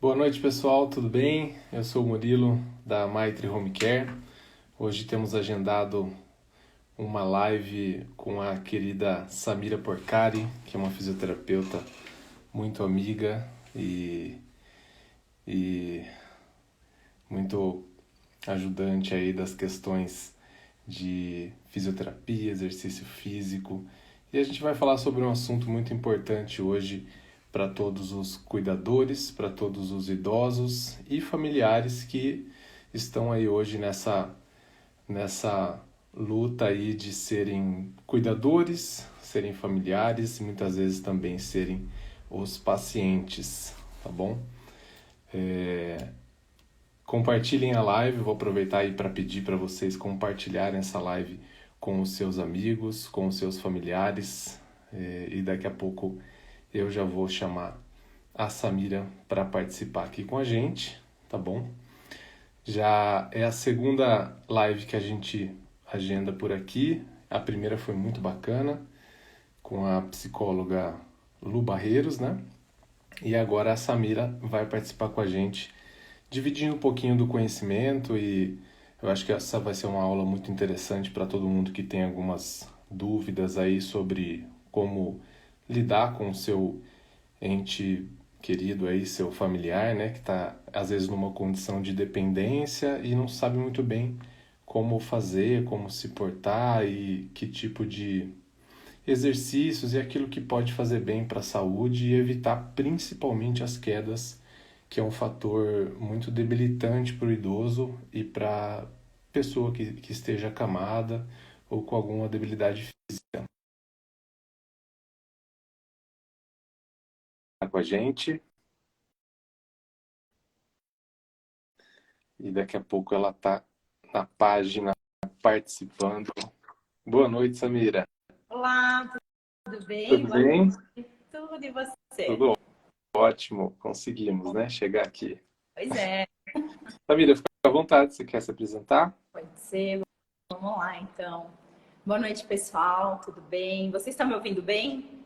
Boa noite, pessoal, tudo bem? Eu sou o Murilo da Maitri Home Care. Hoje temos agendado uma live com a querida Samira Porcari, que é uma fisioterapeuta muito amiga e muito ajudante aí das questões de fisioterapia, exercício físico. E a gente vai falar sobre um assunto muito importante hoje para todos os cuidadores, para todos os idosos e familiares que estão aí hoje nessa luta aí de serem cuidadores, serem familiares e muitas vezes também serem os pacientes, tá bom? Compartilhem a live, vou aproveitar aí para pedir para vocês compartilharem essa live com os seus amigos, com os seus familiares, e daqui a pouco eu já vou chamar a Samira para participar aqui com a gente, tá bom? Já é a segunda live que a gente agenda por aqui. A primeira foi muito bacana, com a psicóloga Lu Barreiros, né? E agora a Samira vai participar com a gente, dividindo um pouquinho do conhecimento, e eu acho que essa vai ser uma aula muito interessante para todo mundo que tem algumas dúvidas aí sobre como lidar com o seu ente querido aí, seu familiar, né, que está às vezes numa condição de dependência e não sabe muito bem como fazer, como se portar e que tipo de exercícios e aquilo que pode fazer bem para a saúde e evitar principalmente as quedas, que é um fator muito debilitante para o idoso e para a pessoa que esteja acamada ou com alguma debilidade física. Tá com a gente e daqui a pouco ela tá na página participando. Boa noite, Samira. Olá, tudo bem? Tudo Boa noite. bem? Tudo e você? Tudo ótimo. Conseguimos, né? Chegar aqui. Pois é, Samira, fica à vontade. Você quer se apresentar? pode ser. Vamos lá, então. Boa noite, pessoal. Tudo bem? Vocês estão me ouvindo bem?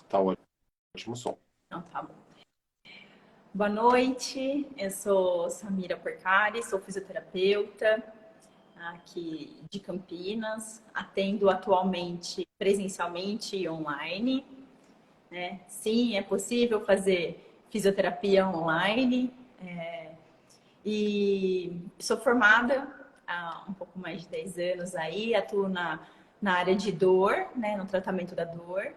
Tá ótimo som. Não, tá bom. Boa noite. Eu sou Samira Porcari, sou fisioterapeuta aqui de Campinas. Atendo atualmente presencialmente e online, né? Sim, é possível fazer fisioterapia online. E sou formada há um pouco mais de 10 anos aí, atuo na área de dor, né, no tratamento da dor,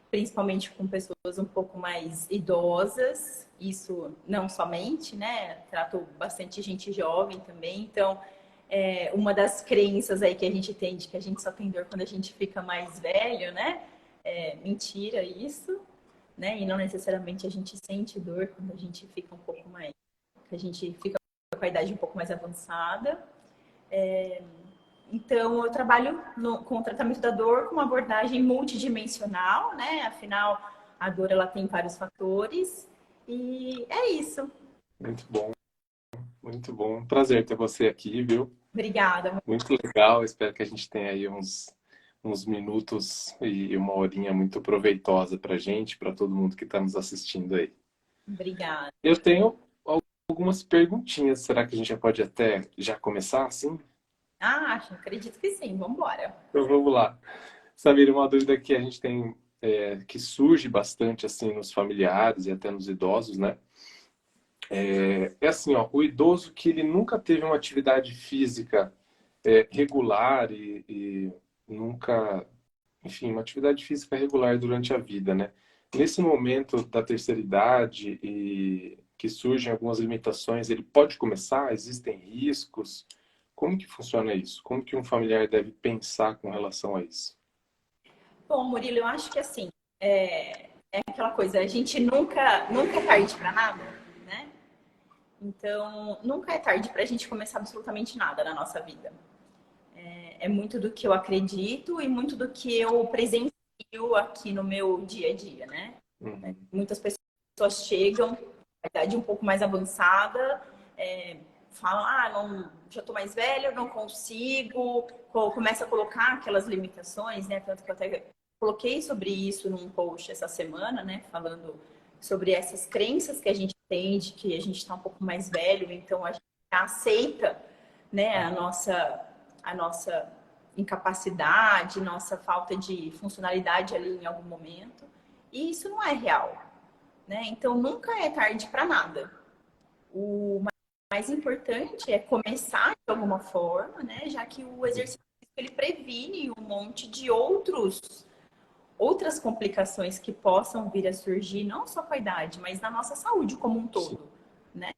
principalmente com pessoas um pouco mais idosas, isso não somente, né, trato bastante gente jovem também, então uma das crenças aí que a gente tem de que a gente só tem dor quando a gente fica mais velho, né, é mentira isso, né, e não necessariamente a gente sente dor quando a gente fica um pouco mais, que a gente fica com a idade um pouco mais avançada. Então, eu trabalho com o tratamento da dor com uma abordagem multidimensional, né? Afinal, a dor ela tem vários fatores. E é isso. Muito bom, muito bom. Prazer ter você aqui, viu? Obrigada. Muito legal. Espero que a gente tenha aí uns minutos e uma horinha muito proveitosa para a gente, para todo mundo que está nos assistindo aí. Obrigada. Eu tenho algumas perguntinhas. Será que a gente já pode até já começar assim? Acredito que sim. Vamos embora. Então vamos lá. Samira, uma dúvida que a gente tem, que surge bastante assim nos familiares e até nos idosos, né? É assim, ó, o idoso que ele nunca teve uma atividade física regular e nunca, enfim, uma atividade física regular durante a vida, né? Nesse momento da terceira idade e que surgem algumas limitações, ele pode começar? Existem riscos? Como que funciona isso? Como que um familiar deve pensar com relação a isso? Bom, Murilo, eu acho que assim, é aquela coisa, a gente nunca é tarde para nada, né? Então, nunca é tarde para a gente começar absolutamente nada na nossa vida. É muito do que eu acredito e muito do que eu presencio aqui no meu dia a dia, né? Uhum. Muitas pessoas chegam, a idade um pouco mais avançada, falam, não, já estou mais velha, não consigo, começa a colocar aquelas limitações, né? Tanto que eu até coloquei sobre isso num post essa semana, né? Falando sobre essas crenças que a gente entende que a gente está um pouco mais velho, então a gente aceita, né, a nossa incapacidade, nossa falta de funcionalidade ali em algum momento. E isso não é real, né? Então nunca é tarde para nada. O mais importante é começar de alguma forma, né? Já que o exercício ele previne um monte de outras complicações que possam vir a surgir, não só com a idade, mas na nossa saúde como um Sim, todo, né?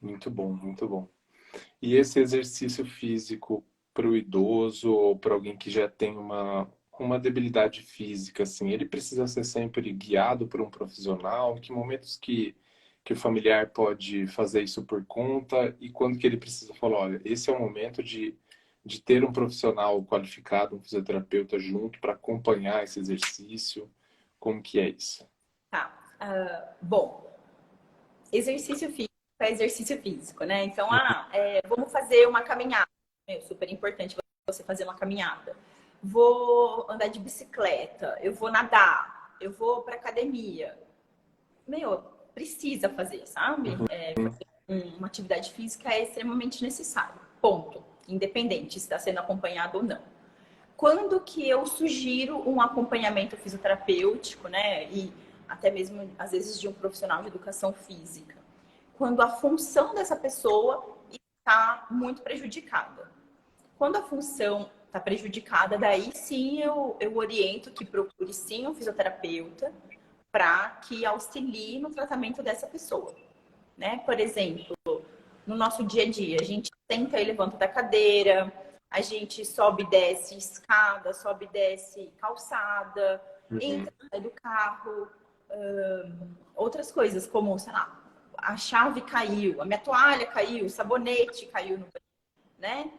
muito bom, muito bom. E esse exercício físico para o idoso ou para alguém que já tem uma debilidade física, assim, ele precisa ser sempre guiado por um profissional? Em que momentos que o familiar pode fazer isso por conta e quando que ele precisa falar, olha, esse é o momento de ter um profissional qualificado, um fisioterapeuta junto para acompanhar esse exercício? Como que é isso? Tá. Bom, exercício físico é exercício físico, né? Então, vamos fazer uma caminhada. É super importante você fazer uma caminhada. Vou andar de bicicleta, eu vou nadar, eu vou para academia. Meu, precisa fazer, sabe? Uma atividade física é extremamente necessário. Ponto. Independente se está sendo acompanhado ou não. Quando que eu sugiro um acompanhamento fisioterapêutico, né? E até mesmo, às vezes, de um profissional de educação física? Quando a função dessa pessoa está muito prejudicada. Quando a função está prejudicada, daí sim eu oriento que procure sim um fisioterapeuta para que auxilie no tratamento dessa pessoa, né? Por exemplo, no nosso dia a dia, a gente senta e levanta da cadeira, a gente sobe e desce escada, sobe e desce calçada, Uhum. entra e sai do carro, outras coisas como, sei lá, a chave caiu, a minha toalha caiu, o sabonete caiu, né?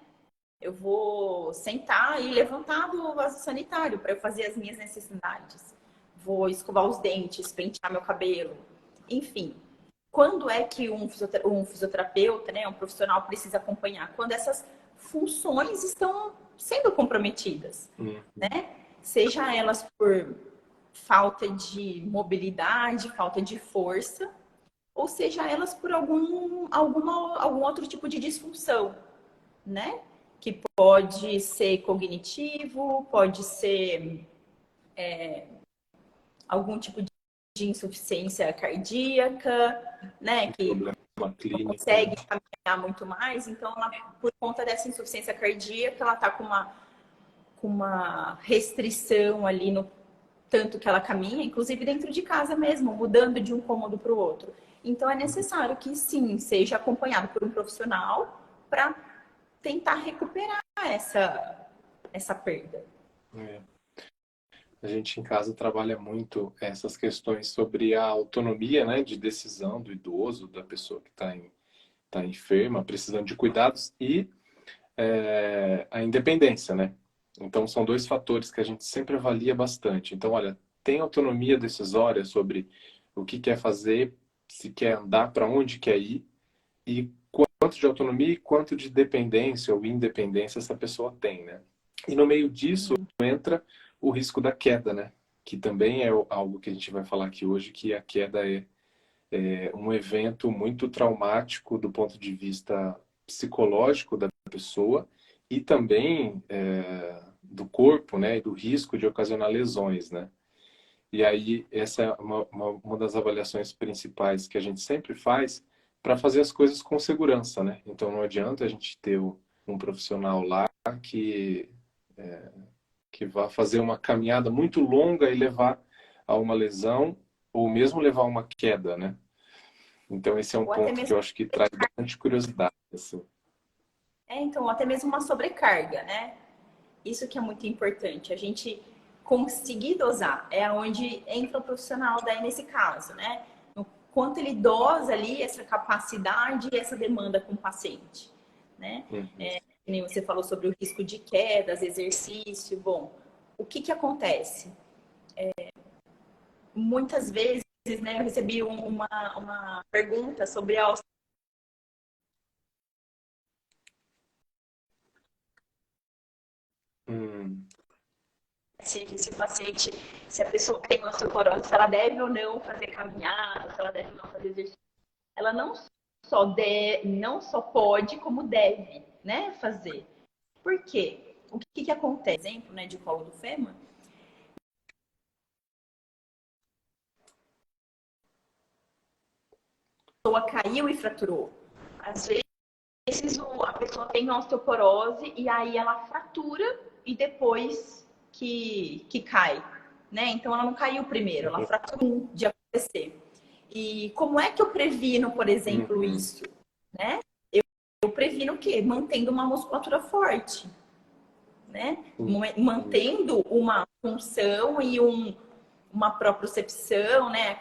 Eu vou sentar e levantar do vaso sanitário para eu fazer as minhas necessidades. Vou escovar os dentes, pentear meu cabelo. Enfim, quando é que um fisioterapeuta, né, um profissional precisa acompanhar? Quando essas funções estão sendo comprometidas, Uhum. né? Seja elas por falta de mobilidade, falta de força, ou seja elas por algum outro tipo de disfunção, né? Que pode ser cognitivo, pode ser algum tipo de insuficiência cardíaca, né? Um Que problema clínico, né? consegue caminhar muito mais. Então, por conta dessa insuficiência cardíaca, ela está com uma restrição ali no tanto que ela caminha, inclusive dentro de casa mesmo, mudando de um cômodo para o outro. Então, é necessário que sim, seja acompanhado por um profissional para tentar recuperar essa perda. É. A gente em casa trabalha muito essas questões sobre a autonomia, né, de decisão do idoso, da pessoa que tá enferma, precisando de cuidados e a independência, né? Então são dois fatores que a gente sempre avalia bastante. Então, olha, tem autonomia decisória sobre o que quer fazer, se quer andar, para onde quer ir e quanto de autonomia e quanto de dependência ou independência essa pessoa tem, né? E no meio disso entra o risco da queda, né? Que também é algo que a gente vai falar aqui hoje, que a queda é um evento muito traumático do ponto de vista psicológico da pessoa e também do corpo, né? E do risco de ocasionar lesões, né? E aí, essa é uma das avaliações principais que a gente sempre faz para fazer as coisas com segurança, né? Então, não adianta a gente ter um profissional lá que, que vá fazer uma caminhada muito longa e levar a uma lesão ou mesmo levar a uma queda, né? Então, esse é um Ou até ponto que mesmo, eu acho que traz bastante curiosidade, assim. então, até mesmo uma sobrecarga, né? Isso que é muito importante. A gente conseguir dosar é onde entra o profissional daí nesse caso, né? O quanto ele dosa ali essa capacidade e essa demanda com o paciente, né? Uhum. Que nem você falou sobre o risco de quedas, exercício. Bom, o que que acontece? Muitas vezes, né, eu recebi uma pergunta sobre a Hum. se o paciente, se a pessoa tem osteoporose, se ela deve ou não fazer caminhada, se ela deve ou não fazer exercício. Ela não só pode, como deve, né, fazer. Por quê? O que acontece? Exemplo, né, de colo do fêmur. A pessoa caiu e fraturou. Às vezes a pessoa tem osteoporose e aí ela fratura e depois que cai, né? Então ela não caiu primeiro, ela fraturou de acontecer. E como é que eu previno, por exemplo, isso, né? Eu previno o quê? Mantendo uma musculatura forte, né? Mantendo uma função e uma propriocepção, né?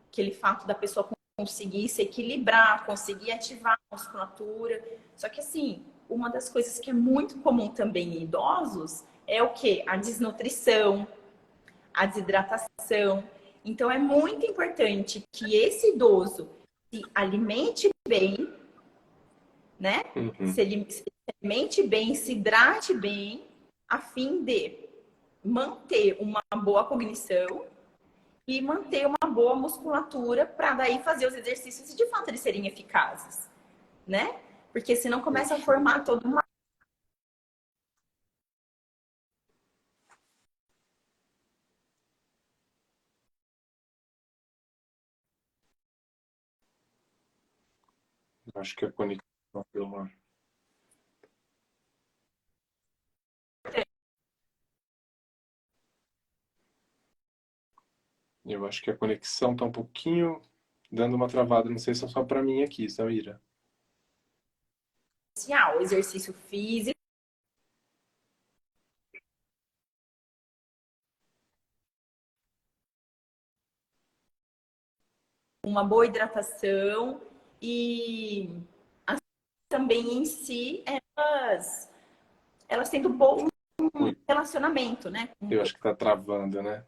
Aquele fato da pessoa conseguir se equilibrar, conseguir ativar a musculatura. Só que assim, uma das coisas que é muito comum também em idosos é o quê? A desnutrição, a desidratação. Então é muito importante que esse idoso se alimente bem, né? Se alimente bem, se hidrate bem, a fim de manter uma boa cognição e manter uma boa musculatura para daí fazer os exercícios e de fato eles serem eficazes, né? Porque senão começa a formar toda uma. Acho que a conexão deu uma... Eu acho que a conexão tá um pouquinho dando uma travada. Não sei se é só para mim aqui, Samira. O exercício físico, uma boa hidratação e também em si elas tendo um bom relacionamento, né? Eu acho que tá travando, né?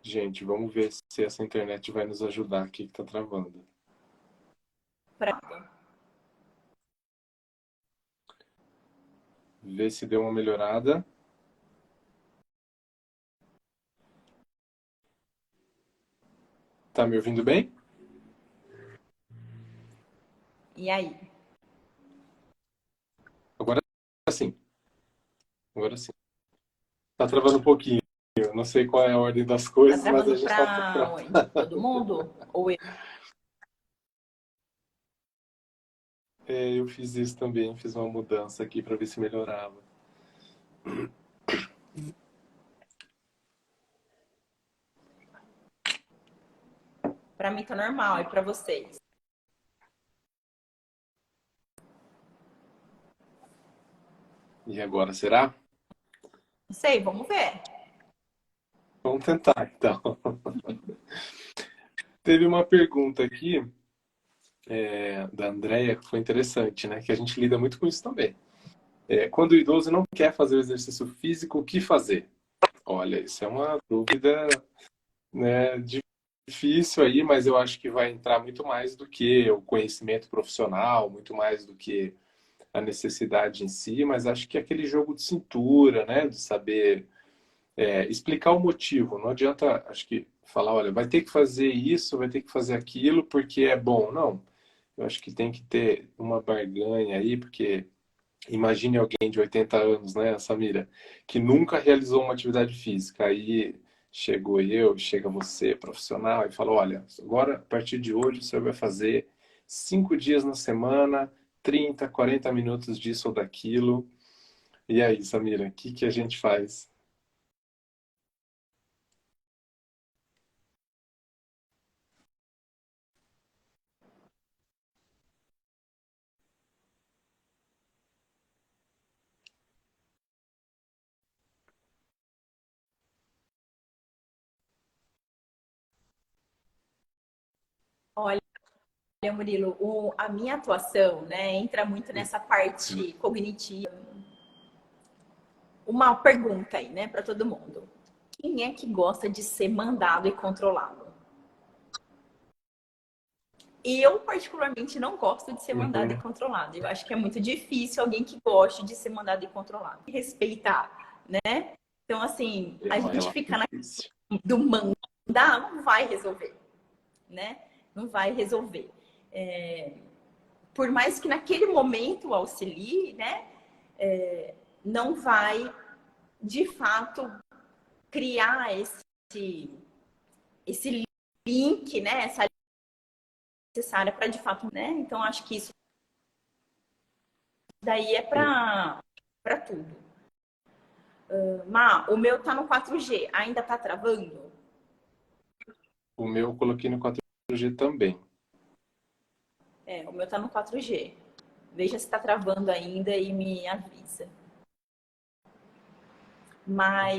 Gente, vamos ver se essa internet vai nos ajudar aqui que tá travando. Ver se deu uma melhorada. Tá me ouvindo bem? E aí? Agora sim. Agora sim. Tá travando um pouquinho. Eu não sei qual é a ordem das Tá coisas, mas a travando gente tá para onde? Todo mundo? Ou eu? eu fiz isso também, fiz uma mudança aqui para ver se melhorava. Para mim tá normal e para vocês? E agora, será? Não sei, vamos ver. Vamos tentar, então. Teve uma pergunta aqui, da Andrea, que foi interessante, né? Que a gente lida muito com isso também. Quando o idoso não quer fazer o exercício físico, o que fazer? Olha, isso é uma dúvida, né, difícil aí, mas eu acho que vai entrar muito mais do que o conhecimento profissional, muito mais do que a necessidade em si, mas acho que é aquele jogo de cintura, né, de saber explicar o motivo. Não adianta, acho que, falar, olha, vai ter que fazer isso, vai ter que fazer aquilo porque é bom. Não. Eu acho que tem que ter uma barganha aí, porque imagine alguém de 80 anos, né, Samira, que nunca realizou uma atividade física. Aí chega você, profissional, e fala, olha, agora, a partir de hoje, você vai fazer 5 dias na semana, 30, 40 minutos disso ou daquilo. E aí, Samira, o que que a gente faz? Olha, Murilo, a minha atuação, né, entra muito nessa parte cognitiva. Uma pergunta aí, né, para todo mundo. Quem é que gosta de ser mandado e controlado? Eu, particularmente, não gosto de ser mandada e Uhum. controlada. Eu acho que é muito difícil alguém que goste de ser mandado e controlado. Respeitar, né? Então, assim, É a uma gente relação ficar na difícil. do mandar não vai resolver, né? Não vai resolver. Por mais que naquele momento auxilie, né? Não vai, de fato, criar esse link, né? Essa necessária para de fato, né? Então acho que isso daí é para tudo. O meu tá no 4G, ainda tá travando? O meu eu coloquei no 4G também. O meu tá no 4G. Veja se tá travando ainda e me avisa. Aqui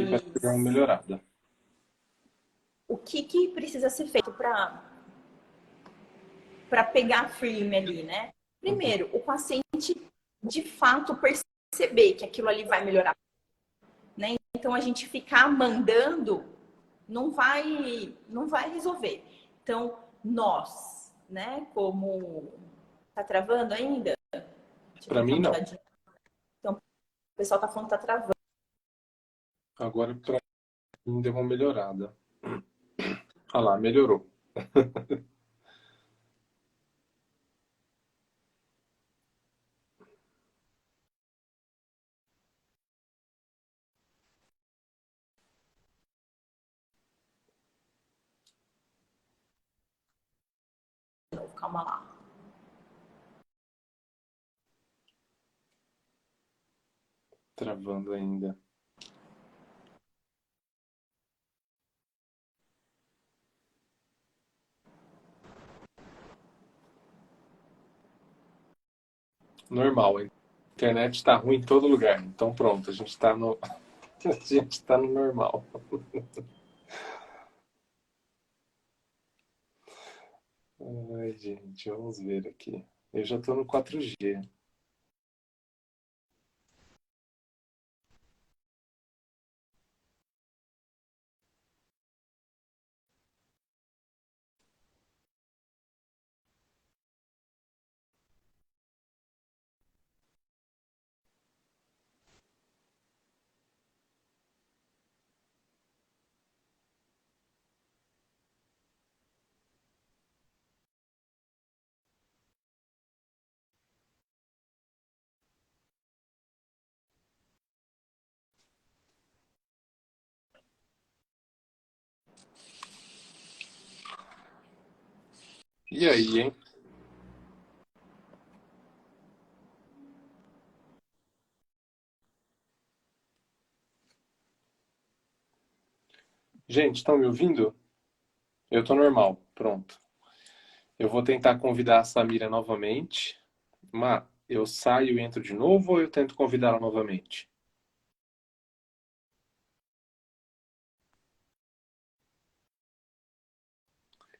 parece que deu uma Mas melhorada. o que precisa ser feito para pegar firme ali, né? Uhum. Primeiro, o paciente de fato perceber que aquilo ali vai melhorar, né? Então a gente ficar mandando não vai resolver. Então, nós, né, como tá travando ainda? Deixa eu Para tentar mim, mudar não. de. Então, o pessoal tá falando que tá travando. Agora, para mim, deu uma melhorada. Ah lá, melhorou. Calma lá. Travando ainda. Normal, a internet está ruim em todo lugar. Então pronto, a gente está no, a gente tá no normal. Ai, gente, vamos ver aqui. Eu já estou no 4G. E aí, hein? Gente, estão me ouvindo? Eu estou normal, pronto. Eu vou tentar convidar a Samira novamente. Mas eu saio e entro de novo ou eu tento convidá-la novamente?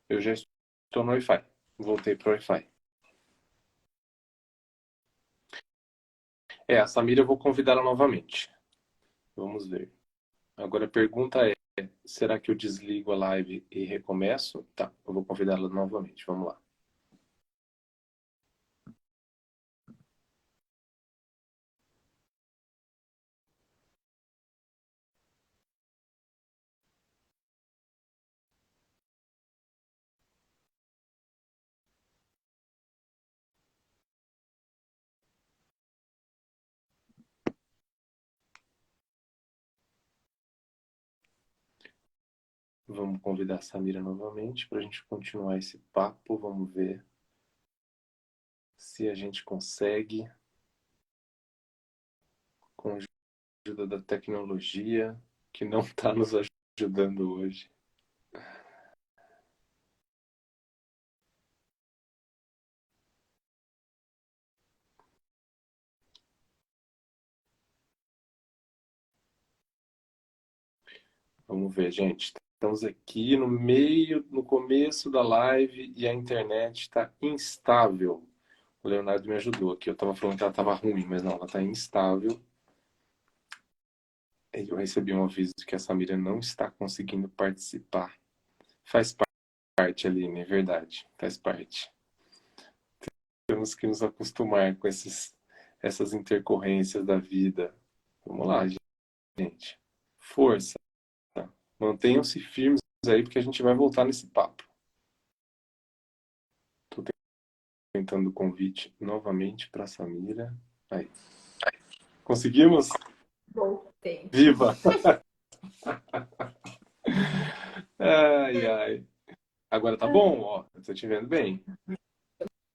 Eu já estou no Wi-Fi. Voltei para o Wi-Fi. É, a Samira eu vou convidá-la novamente. Vamos ver. Agora a pergunta é: será que eu desligo a live e recomeço? Tá, eu vou convidá-la novamente. Vamos lá. Vamos convidar a Samira novamente para a gente continuar esse papo. Vamos ver se a gente consegue, com a ajuda da tecnologia, que não está nos ajudando hoje. Vamos ver, gente. Estamos aqui no meio, no começo da live e a internet está instável. O Leonardo me ajudou aqui. Eu estava falando que ela estava ruim, mas não, ela está instável. E eu recebi um aviso de que a Samira não está conseguindo participar. Faz parte, Aline, é verdade. Faz parte. temos que nos acostumar com essas intercorrências da vida. Vamos lá, gente. Força. Mantenham-se firmes aí, porque a gente vai voltar nesse papo. Tô tentando o convite novamente para a Samira. Aí. Conseguimos? Voltei. Viva! Ai, ai. Agora tá bom, ó. Eu tô te vendo bem.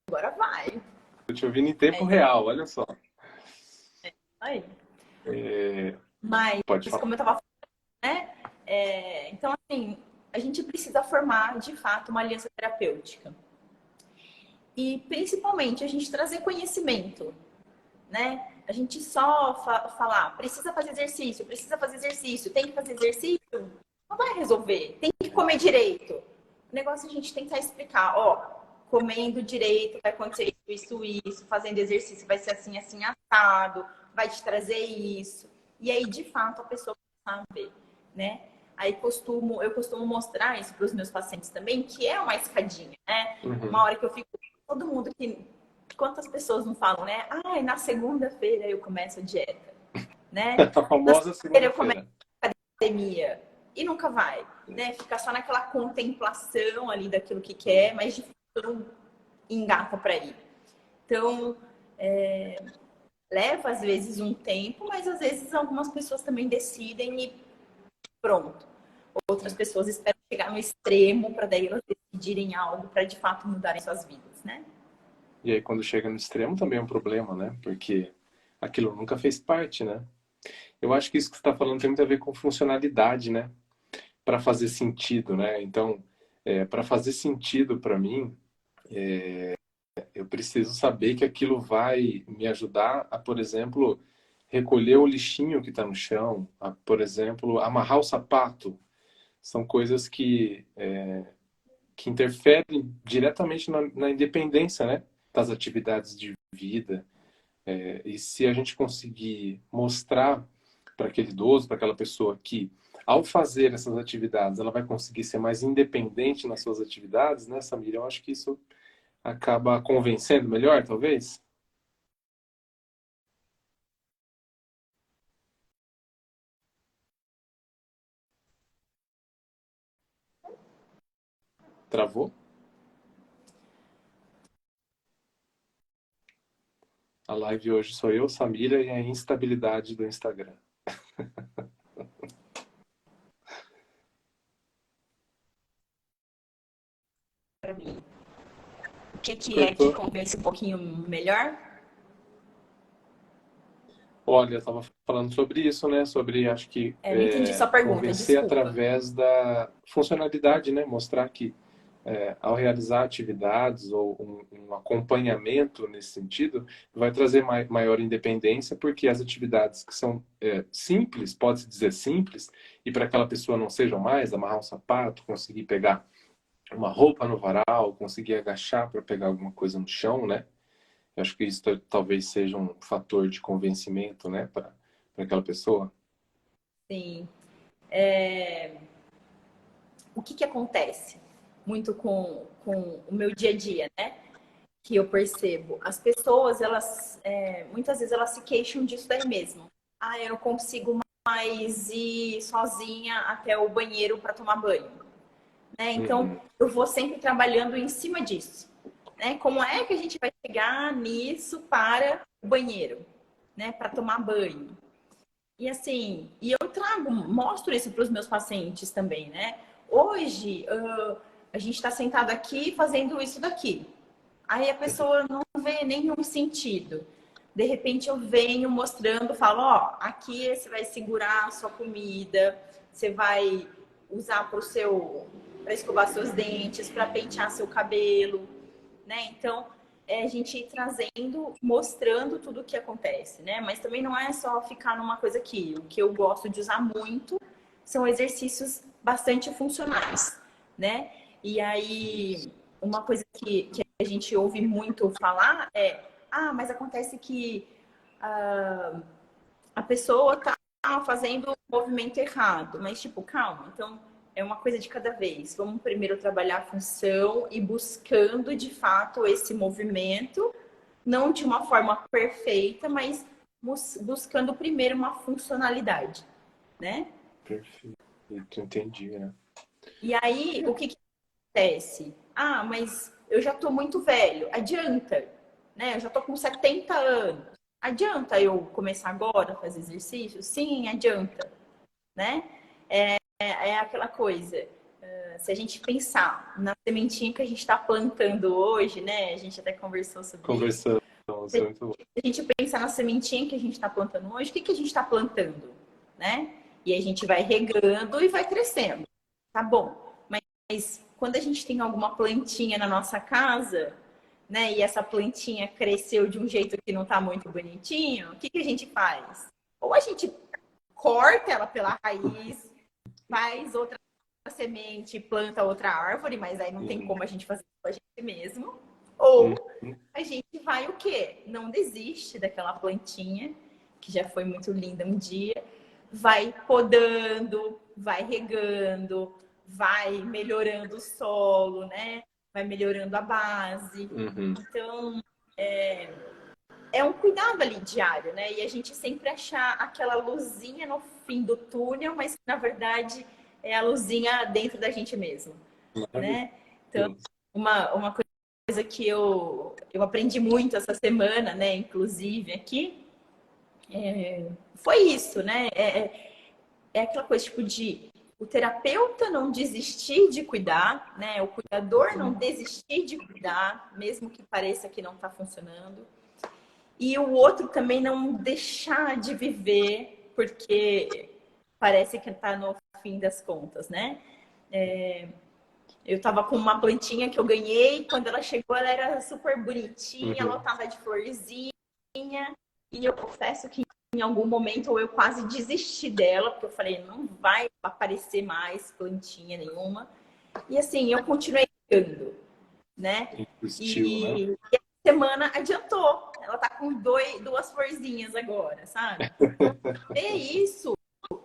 Agora vai. Tô te ouvindo em tempo real, olha só. Aí. É, Mas, pode falar. como eu tava falando, né? Então, assim, a gente precisa formar, de fato, uma aliança terapêutica. E, principalmente, a gente trazer conhecimento, né? A gente só falar, precisa fazer exercício, tem que fazer exercício, não vai resolver. Tem que comer direito. O negócio é a gente tentar explicar, ó, comendo direito vai acontecer isso, fazendo exercício vai ser assim, assim, assado, vai te trazer isso. E aí, de fato, a pessoa sabe, né? Aí eu costumo mostrar isso para os meus pacientes também, que é uma escadinha, né? Uma hora que eu fico, todo mundo que quantas pessoas não falam, né? Ai, na segunda-feira eu começo a dieta, né? A Na famosa segunda-feira eu começo segunda-feira. a academia. E nunca vai, né? Fica só naquela contemplação ali daquilo que quer, mas de fato não engata para ir. Então, leva às vezes um tempo, mas às vezes algumas pessoas também decidem e pronto. Outras pessoas esperam chegar no extremo para daí elas decidirem algo para de fato mudarem suas vidas, né? E aí, quando chega no extremo, também é um problema, né? Porque aquilo nunca fez parte, né? Eu acho que isso que você está falando tem muito a ver com funcionalidade, né? Para fazer sentido, né? Então, para fazer sentido para mim, eu preciso saber que aquilo vai me ajudar a, por exemplo, recolher o lixinho que está no chão, a, por exemplo, amarrar o sapato. São coisas que interferem diretamente na independência, né? Das atividades de vida. E se a gente conseguir mostrar para aquele idoso, para aquela pessoa que, ao fazer essas atividades, ela vai conseguir ser mais independente nas suas atividades, né, Samir? Eu acho que isso acaba convencendo melhor, talvez. Travou? A live hoje sou eu, Samira, e a instabilidade do Instagram. Para mim. O que é que Cortou. convence um pouquinho melhor? Olha, eu estava falando sobre isso, né? Sobre, acho que, Não entendi sua pergunta, convencer desculpa. através da funcionalidade, né? Mostrar que, ao realizar atividades ou um acompanhamento nesse sentido, vai trazer maior independência, porque as atividades que são simples, pode-se dizer simples, e para aquela pessoa não sejam mais, amarrar um sapato, conseguir pegar uma roupa no varal, conseguir agachar para pegar alguma coisa no chão, né? Eu acho que isso talvez seja um fator de convencimento, né, para aquela pessoa. Sim. O que acontece muito com o meu dia a dia, né? Que eu percebo. As pessoas, elas, muitas vezes elas se queixam disso daí mesmo. Ah, eu não consigo mais ir sozinha até o banheiro para tomar banho. Né? Então, Uhum. eu vou sempre trabalhando em cima disso. Né? Como é que a gente vai chegar nisso para o banheiro, né? Para tomar banho? E assim, e eu mostro isso para os meus pacientes também, né? Hoje, a gente está sentado aqui fazendo isso daqui. Aí a pessoa não vê nenhum sentido. De repente eu venho mostrando, falo, ó, aqui você vai segurar a sua comida, você vai usar para escovar seus dentes, para pentear seu cabelo, né? Então, a gente ir trazendo, mostrando tudo o que acontece, né? Mas também não é só ficar numa coisa aqui. O que eu gosto de usar muito são exercícios bastante funcionais, né? E aí, uma coisa que a gente ouve muito falar é: ah, mas acontece que a pessoa tá fazendo o movimento errado. Mas, tipo, calma. Então, é uma coisa de cada vez. Vamos primeiro trabalhar a função e buscando, de fato, esse movimento, não de uma forma perfeita, mas buscando primeiro uma funcionalidade, né? Perfeito, entendi, né? E aí, o que acontece? Ah, mas eu já tô muito velho. Adianta, né? Eu já tô com 70 anos. Adianta eu começar agora a fazer exercício? Sim, adianta, né? É aquela coisa. Se a gente pensar na sementinha que a gente está plantando hoje, né? A gente até conversou sobre isso. Conversamos, é muito bom. Se a gente pensar na sementinha que a gente está plantando hoje, o que a gente está plantando, né? E a gente vai regando e vai crescendo. Tá bom. Mas quando a gente tem alguma plantinha na nossa casa, né? E essa plantinha cresceu de um jeito que não está muito bonitinho, o que a gente faz? Ou a gente corta ela pela raiz, faz outra semente, planta outra árvore, mas aí não tem como a gente fazer com a gente mesmo. Ou a gente vai o quê? Não desiste daquela plantinha, que já foi muito linda um dia, vai podando, vai regando, vai melhorando o solo, né? Vai melhorando a base. Então, é um cuidado ali diário, né? E a gente sempre achar aquela luzinha no fim do túnel, mas que na verdade é a luzinha dentro da gente mesmo, né? Então, uma coisa que eu aprendi muito essa semana, né? Inclusive aqui, foi isso, né? É aquela coisa tipo de o terapeuta não desistir de cuidar, né? O cuidador não desistir de cuidar, mesmo que pareça que não está funcionando. E o outro também não deixar de viver, porque parece que está no fim das contas, né? Eu estava com uma plantinha que eu ganhei, quando ela chegou, ela era super bonitinha, lotada de florzinha, e eu confesso que em algum momento eu quase desisti dela, porque eu falei, não vai aparecer mais plantinha nenhuma. E assim, eu continuei dando, né? Né? E a semana adiantou. Ela tá com duas florzinhas agora, sabe? É isso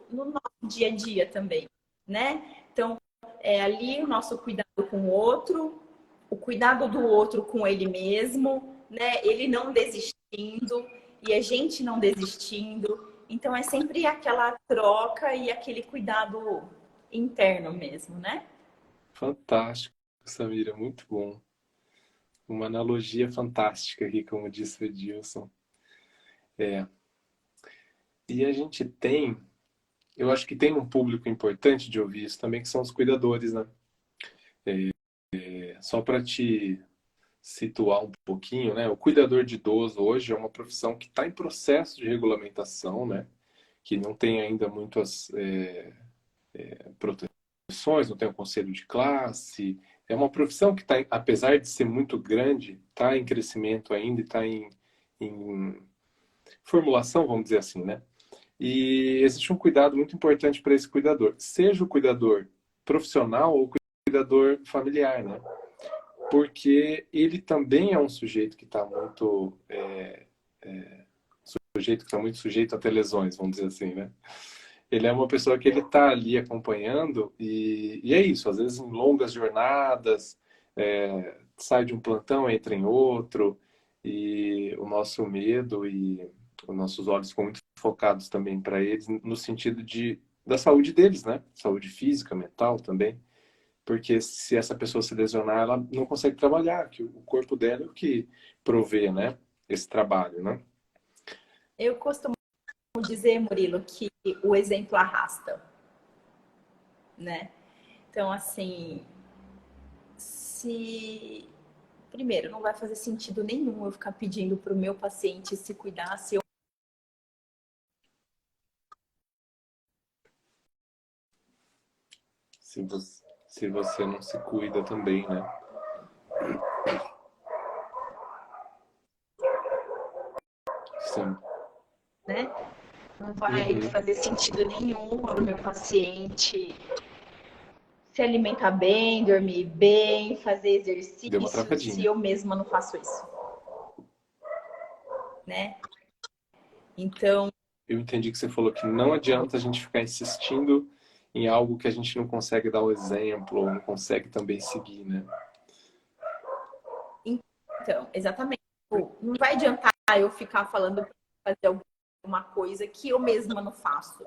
no nosso dia a dia também, né? Então, é ali o nosso cuidado com o outro, o cuidado do outro com ele mesmo, né? Ele não desistindo e a gente não desistindo. Então, é sempre aquela troca e aquele cuidado interno mesmo, né? Fantástico, Samira, muito bom. Uma analogia fantástica aqui, como disse o Edilson. E a gente tem, eu acho que tem um público importante de ouvir isso também, que são os cuidadores, né? Só para te situar um pouquinho, né? O cuidador de idoso hoje é uma profissão que está em processo de regulamentação, né? Que não tem ainda muitas proteções, não tem o conselho de classe. É uma profissão que está, apesar de ser muito grande, está em crescimento ainda, está em formulação, vamos dizer assim, né? E existe um cuidado muito importante para esse cuidador, seja o cuidador profissional ou o cuidador familiar, né? Porque ele também é um sujeito que está muito sujeito a ter lesões, vamos dizer assim, né? Ele é uma pessoa que ele está ali acompanhando e é isso. Às vezes em longas jornadas, sai de um plantão, entra em outro e o nosso medo e os nossos olhos ficam muito focados também para eles no sentido da saúde deles, né? Saúde física, mental também. Porque se essa pessoa se lesionar, ela não consegue trabalhar, que o corpo dela é o que provê, né? Esse trabalho, né? Eu costumo dizer, Murilo, que o exemplo arrasta, né? Então, assim, se primeiro não vai fazer sentido nenhum eu ficar pedindo para o meu paciente se cuidar se eu Se você não se cuida também, né? Sim. né? Não vai fazer sentido nenhum para o meu paciente se alimentar bem, dormir bem, fazer Deu uma exercício, se travadinha. eu mesma não faço isso, né? Então, Eu entendi que você falou que não adianta a gente ficar insistindo em algo que a gente não consegue dar o exemplo, ou não consegue também seguir, né? Então, exatamente. Tipo, não vai adiantar eu ficar falando para fazer alguma coisa que eu mesma não faço.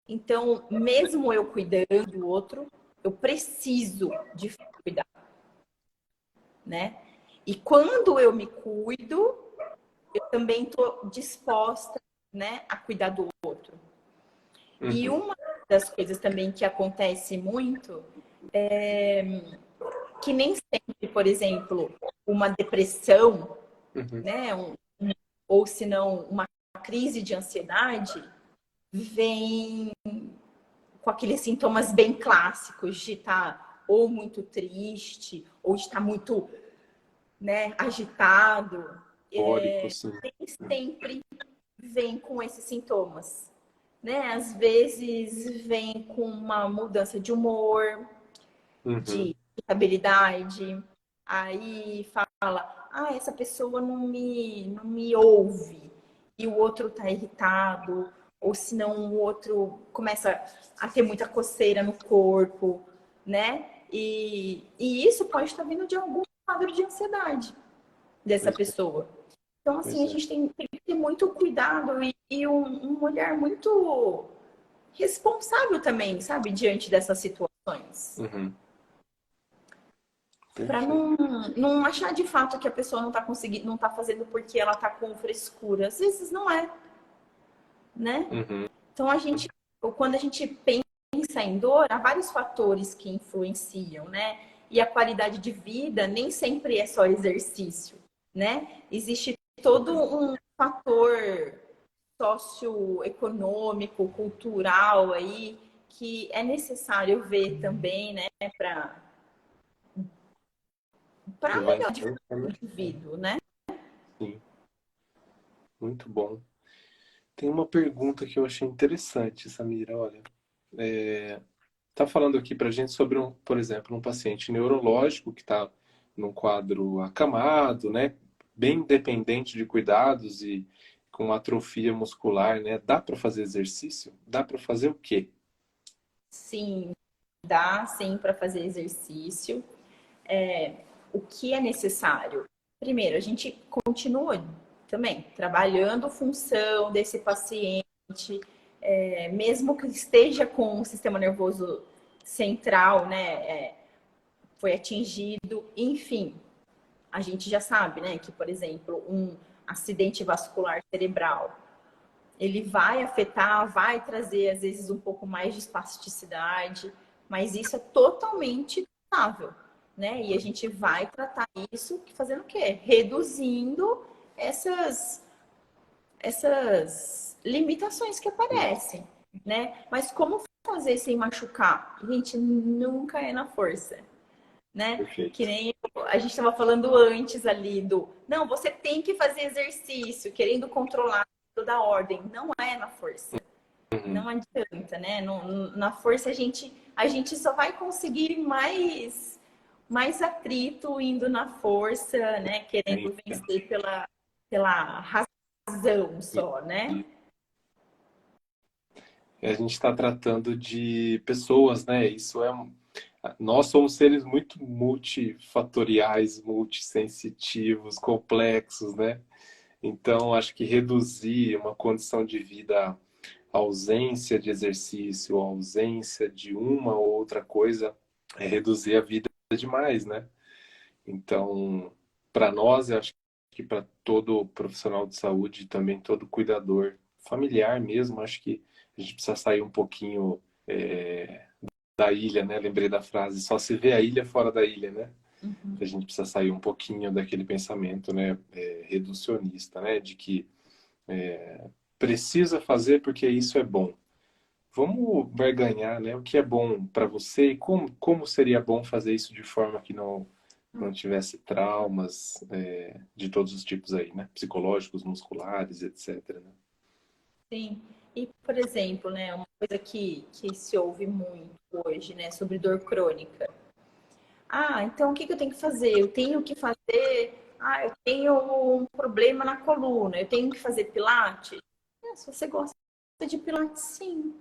Então, mesmo eu cuidando do outro, eu preciso de cuidar, né? E quando eu me cuido, eu também estou disposta, né, a cuidar do outro. E Uhum, uma das coisas também que acontece muito é que nem sempre, por exemplo, uma depressão, uhum. né, ou se não uma crise de ansiedade, vem com aqueles sintomas bem clássicos de estar ou muito triste, ou de estar muito, né, agitado. Teórico, sim. Nem sempre vem com esses sintomas, né? Às vezes vem com uma mudança de humor, Uhum. de irritabilidade, aí fala, ah, essa pessoa não me ouve, e o outro tá irritado, ou senão o outro começa a ter muita coceira no corpo, né? E isso pode estar vindo de algum quadro de ansiedade dessa Pois é, pessoa. Então, assim, pois a é. gente tem que ter muito cuidado e um olhar muito responsável também, sabe, diante dessas situações. Uhum. Para Perfeito. não achar de fato que a pessoa não está conseguindo, não está fazendo porque ela está com frescura. Às vezes não é, né? Uhum. Então quando a gente pensa em dor, há vários fatores que influenciam, né? E a qualidade de vida nem sempre é só exercício, né? Existe todo um fator socioeconômico, cultural aí que é necessário ver também, né? Para Levar em melhor conta, o né? indivíduo, né? Sim, muito bom. Tem uma pergunta que eu achei interessante, Samira. Olha, tá falando aqui pra gente sobre por exemplo, um paciente neurológico que está num quadro acamado, né? Bem dependente de cuidados e com atrofia muscular, né? Dá para fazer exercício? Dá para fazer o quê? Sim, dá sim para fazer exercício. O que é necessário? Primeiro, a gente continua também trabalhando a função desse paciente, mesmo que esteja com o sistema nervoso central, né, foi atingido, enfim, a gente já sabe, né, que, por exemplo, um acidente vascular cerebral, ele vai afetar, vai trazer, às vezes, um pouco mais de espasticidade, mas isso é totalmente tratável, né? E a gente vai tratar isso fazendo o quê? Reduzindo essas, essas limitações que aparecem, né? Mas como fazer sem machucar? Gente, nunca é na força, né? Que Perfeito. nem a gente estava falando antes ali do, não, você tem que fazer exercício, querendo controlar toda a ordem. Não é na força. Uhum. Não adianta, né? Na força a gente só vai conseguir mais atrito indo na força, né? Querendo Ainda. vencer pela razão só, né? E a gente está tratando de pessoas, né? Nós somos seres muito multifatoriais, multissensitivos, complexos, né? Então, acho que reduzir uma condição de vida à ausência de exercício, à ausência de uma ou outra coisa, é reduzir a vida demais, né? Então, para nós, eu acho que para todo profissional de saúde, também todo cuidador familiar mesmo, acho que a gente precisa sair um pouquinho da ilha, né? Lembrei da frase, só se vê a ilha fora da ilha, né? A gente precisa sair um pouquinho daquele pensamento, né? Reducionista, né? De que precisa fazer porque isso é bom. Vamos barganhar, né? O que é bom para você e como seria bom fazer isso de forma que não tivesse traumas de todos os tipos aí, né? Psicológicos, musculares, etc. Né? Sim. E, por exemplo, né, uma coisa que se ouve muito hoje, né, sobre dor crônica. Ah, então o que que eu tenho que fazer? Eu tenho que fazer. Ah, eu tenho um problema na coluna, eu tenho que fazer pilates? Se você gosta de pilates, sim.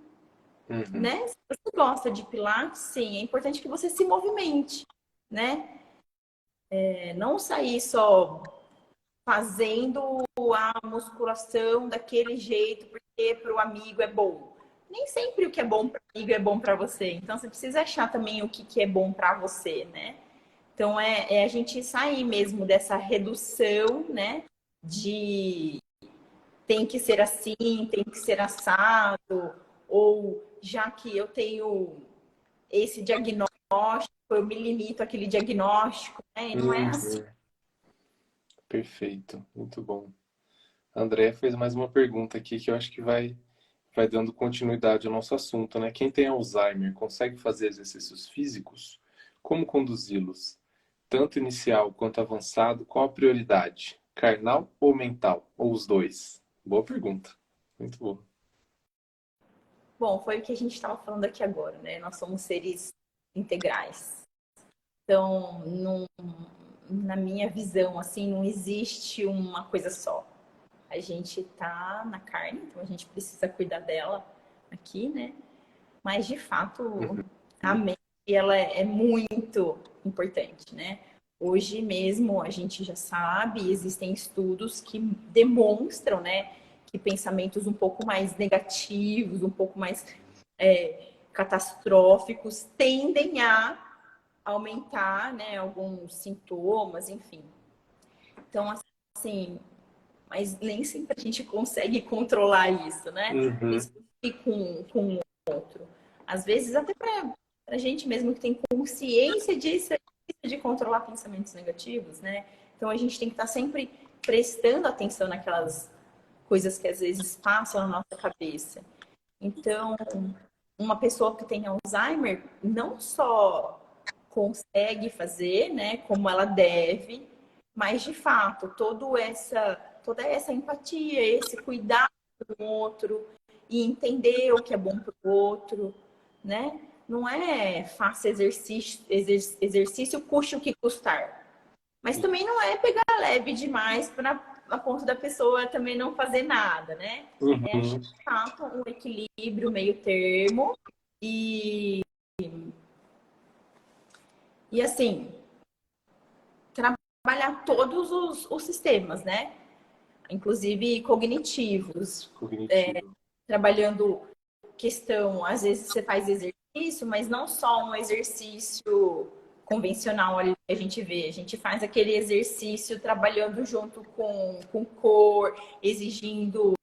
Uhum. né? Se você gosta de pilates, sim, é importante que você se movimente, né? Não sair só fazendo a musculação daquele jeito porque para o amigo é bom. Nem sempre o que é bom para o amigo é bom para você. Então você precisa achar também o que é bom para você, né? Então é a gente sair mesmo dessa redução, né? De tem que ser assim, tem que ser assado, ou já que eu tenho esse diagnóstico, eu me limito àquele diagnóstico, né? E não é assim. Uhum. Perfeito, muito bom. A Andrea fez mais uma pergunta aqui que eu acho que vai dando continuidade ao nosso assunto, né? Quem tem Alzheimer consegue fazer exercícios físicos? Como conduzi-los? Tanto inicial quanto avançado, qual a prioridade? Carnal ou mental? Ou os dois? Boa pergunta. Muito boa. Bom, foi o que a gente estava falando aqui agora, né? Nós somos seres integrais. Então, na minha visão, assim, não existe uma coisa só. A gente tá na carne, então a gente precisa cuidar dela aqui, né? Mas, de fato, a mente, ela é muito importante, né? Hoje mesmo a gente já sabe, existem estudos que demonstram, né, que pensamentos um pouco mais negativos, um pouco mais catastróficos, tendem a aumentar, né, alguns sintomas, enfim. Então, assim, mas nem sempre a gente consegue controlar isso, né? Uhum. Isso com o outro. Às vezes, até para a gente mesmo que tem consciência disso, de controlar pensamentos negativos, né? Então, a gente tem que estar sempre prestando atenção naquelas coisas que às vezes passam na nossa cabeça. Então, uma pessoa que tem Alzheimer não só consegue fazer, né, como ela deve, mas de fato, toda essa empatia, esse cuidado com o outro e entender o que é bom para o outro, né? Não é faça exercício custe o que custar. Mas também não é pegar leve demais para a ponto da pessoa também não fazer nada, né? É achar Uhum. de fato um equilíbrio, meio termo e, e assim, trabalhar todos os sistemas, né? Inclusive cognitivos, Cognitivo. trabalhando questão, às vezes você faz exercício, mas não só um exercício convencional ali que a gente vê. A gente faz aquele exercício trabalhando junto com cor, exigindo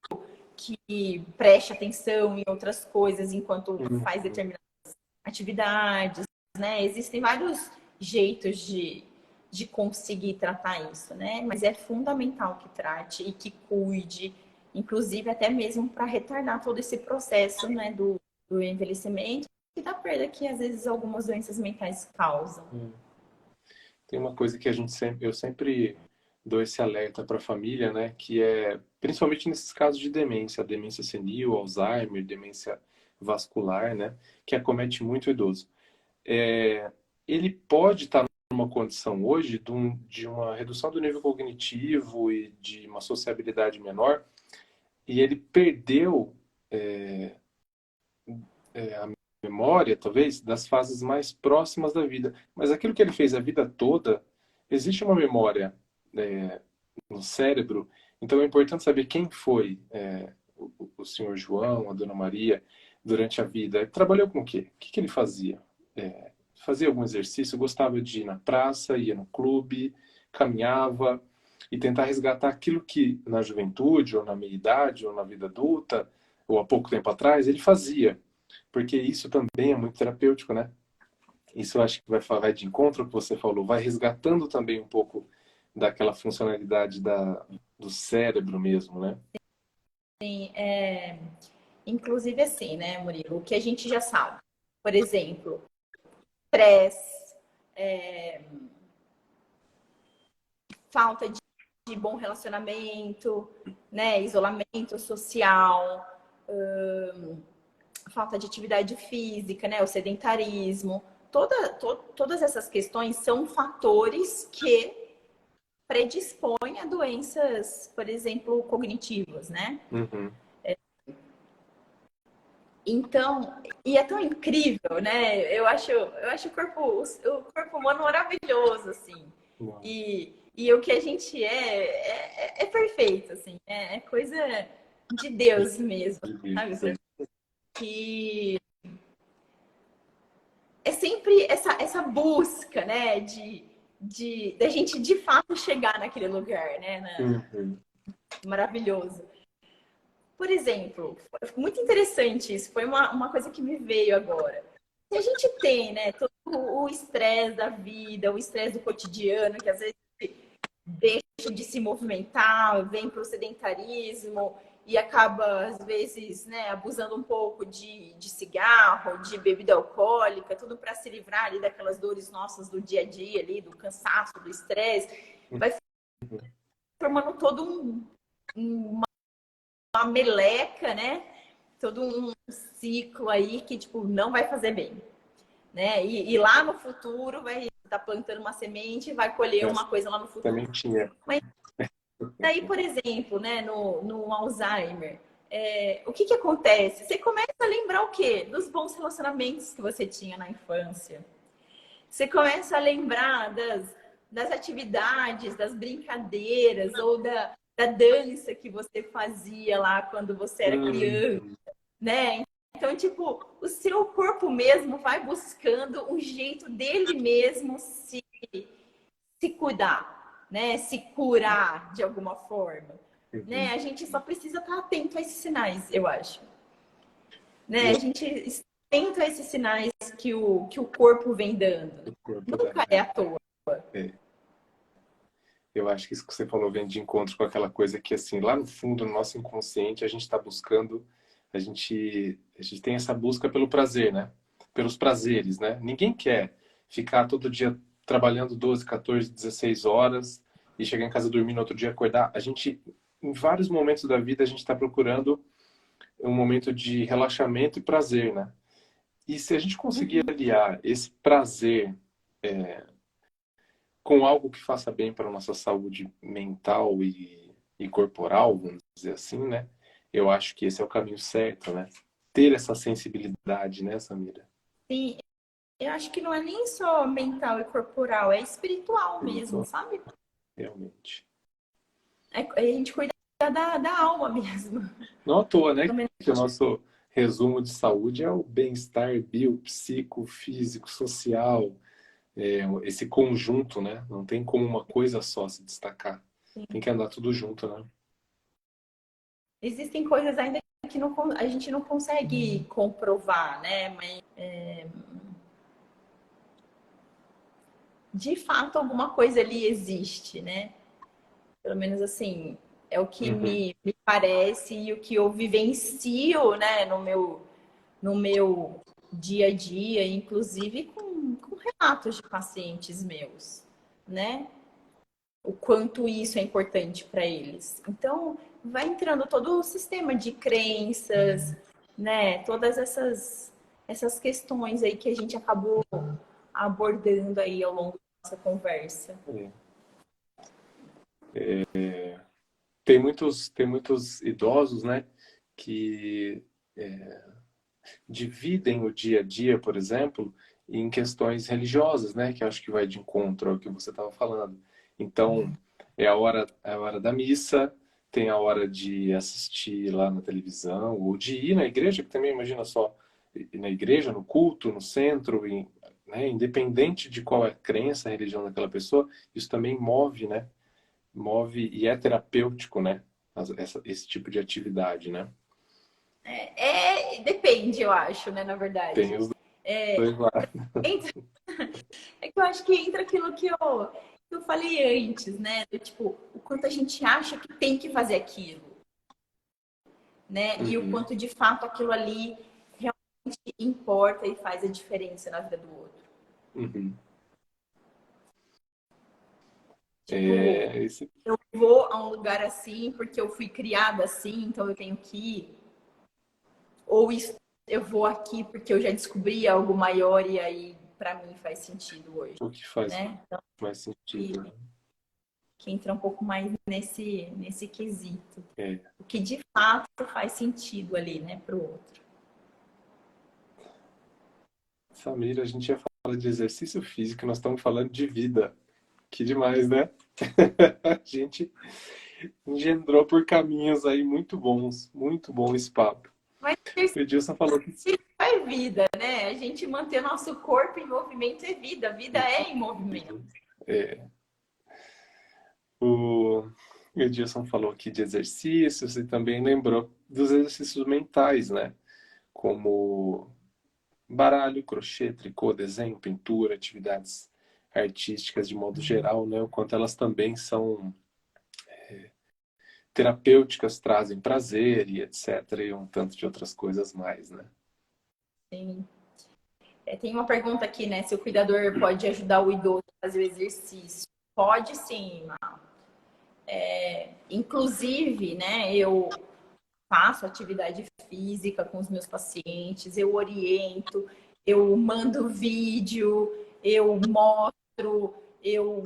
que preste atenção em outras coisas enquanto faz Uhum. determinadas atividades, né? Existem vários jeitos de conseguir tratar isso, né? Mas é fundamental que trate e que cuide, inclusive até mesmo para retardar todo esse processo, né, do envelhecimento e da perda que às vezes algumas doenças mentais causam. Tem uma coisa que eu sempre dou esse alerta para a família, né? Que é principalmente nesses casos de demência, demência senil, Alzheimer, demência vascular, né? Que acomete muito o idoso. É, ele pode estar numa condição hoje de uma redução do nível cognitivo e de uma sociabilidade menor, e ele perdeu a memória, talvez, das fases mais próximas da vida. Mas aquilo que ele fez a vida toda, existe uma memória no cérebro, então é importante saber quem foi o senhor João, a dona Maria, durante a vida. Ele trabalhou com o quê? O que que ele fazia? Fazia algum exercício, gostava de ir na praça, ia no clube, caminhava e tentar resgatar aquilo que na juventude, ou na meia-idade, ou na vida adulta, ou há pouco tempo atrás, ele fazia. Porque isso também é muito terapêutico, né? Isso eu acho que vai de encontro ao que você falou, vai resgatando também um pouco daquela funcionalidade do cérebro mesmo, né? Sim, inclusive assim, né, Murilo, o que a gente já sabe. Por exemplo, estresse, falta de bom relacionamento, né, isolamento social, falta de atividade física, né, o sedentarismo, todas essas questões são fatores que predispõem a doenças, por exemplo, cognitivas, né? Uhum. Então, e é tão incrível, né? Eu acho o corpo humano maravilhoso, assim. Uau. E o que a gente é perfeito, assim. É coisa de Deus mesmo, sabe? Que é sempre essa busca, né? Da gente de fato chegar naquele lugar, né? Uhum. Maravilhoso. Por exemplo, muito interessante isso, foi uma coisa que me veio agora. Se a gente tem, né, todo o estresse da vida, o estresse do cotidiano, que às vezes deixa de se movimentar, vem para o sedentarismo e acaba, às vezes, né, abusando um pouco de cigarro, de bebida alcoólica, tudo para se livrar ali daquelas dores nossas do dia a dia, ali, do cansaço, do estresse, vai formando todo uma meleca, né? Todo um ciclo aí que, tipo, não vai fazer bem, né? E lá no futuro vai estar plantando uma semente e vai colher Essa uma coisa lá no futuro. também tinha. Mas daí, por exemplo, né, no Alzheimer, o que acontece? Você começa a lembrar o quê? Dos bons relacionamentos que você tinha na infância. Você começa a lembrar das atividades, das brincadeiras ou da dança que você fazia lá quando você era criança, Uhum. né? Então, tipo, o seu corpo mesmo vai buscando um jeito dele mesmo se cuidar, né? Se curar de alguma forma, né? Uhum. A gente só precisa estar atento a esses sinais, eu acho, né? A Eu, gente está atento a esses sinais que o corpo vem dando. o corpo da, Nunca é à toa. é. Eu acho que isso que você falou vem de encontro com aquela coisa que, assim, lá no fundo, no nosso inconsciente, a gente está buscando, a gente tem essa busca pelo prazer, né? Pelos prazeres, né? Ninguém quer ficar todo dia trabalhando 12, 14, 16 horas e chegar em casa dormir no outro dia acordar. A gente, em vários momentos da vida, a gente está procurando um momento de relaxamento e prazer, né? E se a gente conseguir Uhum. aliar esse prazer com algo que faça bem para a nossa saúde mental e corporal, vamos dizer assim, né? Eu acho que esse é o caminho certo, né? Ter essa sensibilidade, né, Samira? Sim, eu acho que não é nem só mental e corporal, é espiritual mesmo, Espiritual, sabe? realmente. A gente cuida da alma mesmo. Não à toa, né? Pelo menos Que o nosso resumo de saúde é o bem-estar bio, psico, físico, social, esse conjunto, né? Não tem como uma coisa só se destacar. Tem que andar tudo junto, né? existem coisas ainda que a gente não consegue comprovar, né? Mas de fato alguma coisa ali existe, né? Pelo menos assim, é o que Uhum. me parece e o que eu vivencio, né, no meu dia a dia, inclusive com relatos de pacientes meus, né? O quanto isso é importante para eles. Então, vai entrando todo o sistema de crenças, né? Todas essas questões aí que a gente acabou abordando aí ao longo da nossa conversa. É. Tem muitos idosos, né, que dividem o dia a dia, por exemplo, em questões religiosas, né, que acho que vai de encontro ao que você estava falando. Então, é a hora da missa, tem a hora de assistir lá na televisão, ou de ir na igreja, que também imagina só, ir na igreja, no culto, no centro, né, independente de qual é a crença, a religião daquela pessoa, isso também move, né? Move e é terapêutico, né? Esse tipo de atividade, né? Depende, eu acho, né, na Tem verdade. os dois lados. Entra- É que eu acho que entra aquilo que eu falei antes, né? Do tipo, o quanto a gente acha que tem que fazer aquilo, né? E o Uhum. quanto de fato aquilo ali realmente importa e faz a diferença na vida do outro. Uhum. Tipo, Esse, eu vou a um lugar assim porque eu fui criada assim, então eu tenho que ir. Ou eu vou aqui porque eu já descobri algo maior e aí para mim faz sentido hoje, o que faz né? Então, mais sentido, né? que entra um pouco mais nesse quesito. É, O que de fato faz sentido ali, né, pro outro. Samira, a gente ia falar de exercício físico, nós estamos falando de vida. Que demais, né? A gente engendrou por caminhos aí muito bom esse papo. Mas O Edilson falou que exercício é vida, né? A gente manter nosso corpo em movimento é vida. A vida é em movimento. é, o Edilson falou aqui de exercícios e também lembrou dos exercícios mentais, né? Como baralho, crochê, tricô, desenho, pintura, atividades artísticas de modo geral, né? O quanto elas também são terapêuticas, trazem prazer e etc. E um tanto de outras coisas mais, né? Sim. Tem uma pergunta aqui, né? Se o cuidador pode ajudar o idoso a fazer o exercício. Pode sim, Má. Inclusive, né, eu faço atividade física com os meus pacientes, eu oriento, eu mando vídeo, eu mostro, eu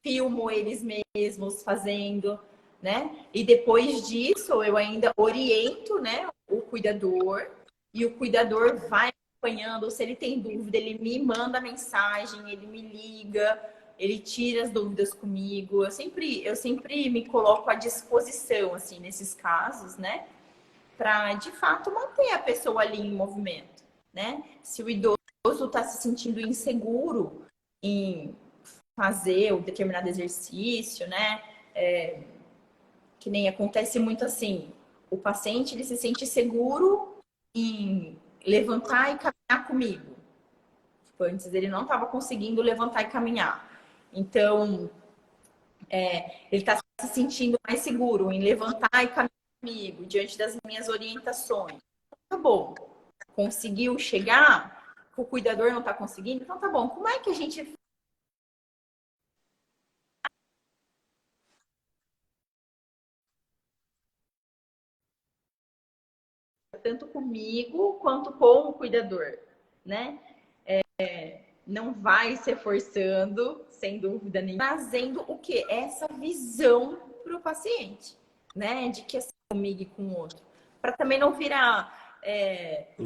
filmo eles mesmos fazendo, né? E depois disso, eu ainda oriento, né, o cuidador, e o cuidador vai acompanhando. Se ele tem dúvida, ele me manda mensagem, ele me liga, ele tira as dúvidas comigo. Eu sempre me coloco à disposição, assim, nesses casos, né? Para, de fato, manter a pessoa ali em movimento, né? Se o idoso está se sentindo inseguro em fazer o determinado exercício, né? Que nem acontece muito assim, o paciente ele se sente seguro em levantar e caminhar comigo. Tipo, antes ele não estava conseguindo levantar e caminhar. Então, ele está se sentindo mais seguro em levantar e caminhar comigo, diante das minhas orientações. Tá bom. Conseguiu chegar, o cuidador não está conseguindo, então tá bom. Como é que a gente tanto comigo quanto com o cuidador, né? Não vai se forçando, sem dúvida nenhuma, trazendo o que? Essa visão para o paciente, né? De que é comigo e com o outro. Para também não virar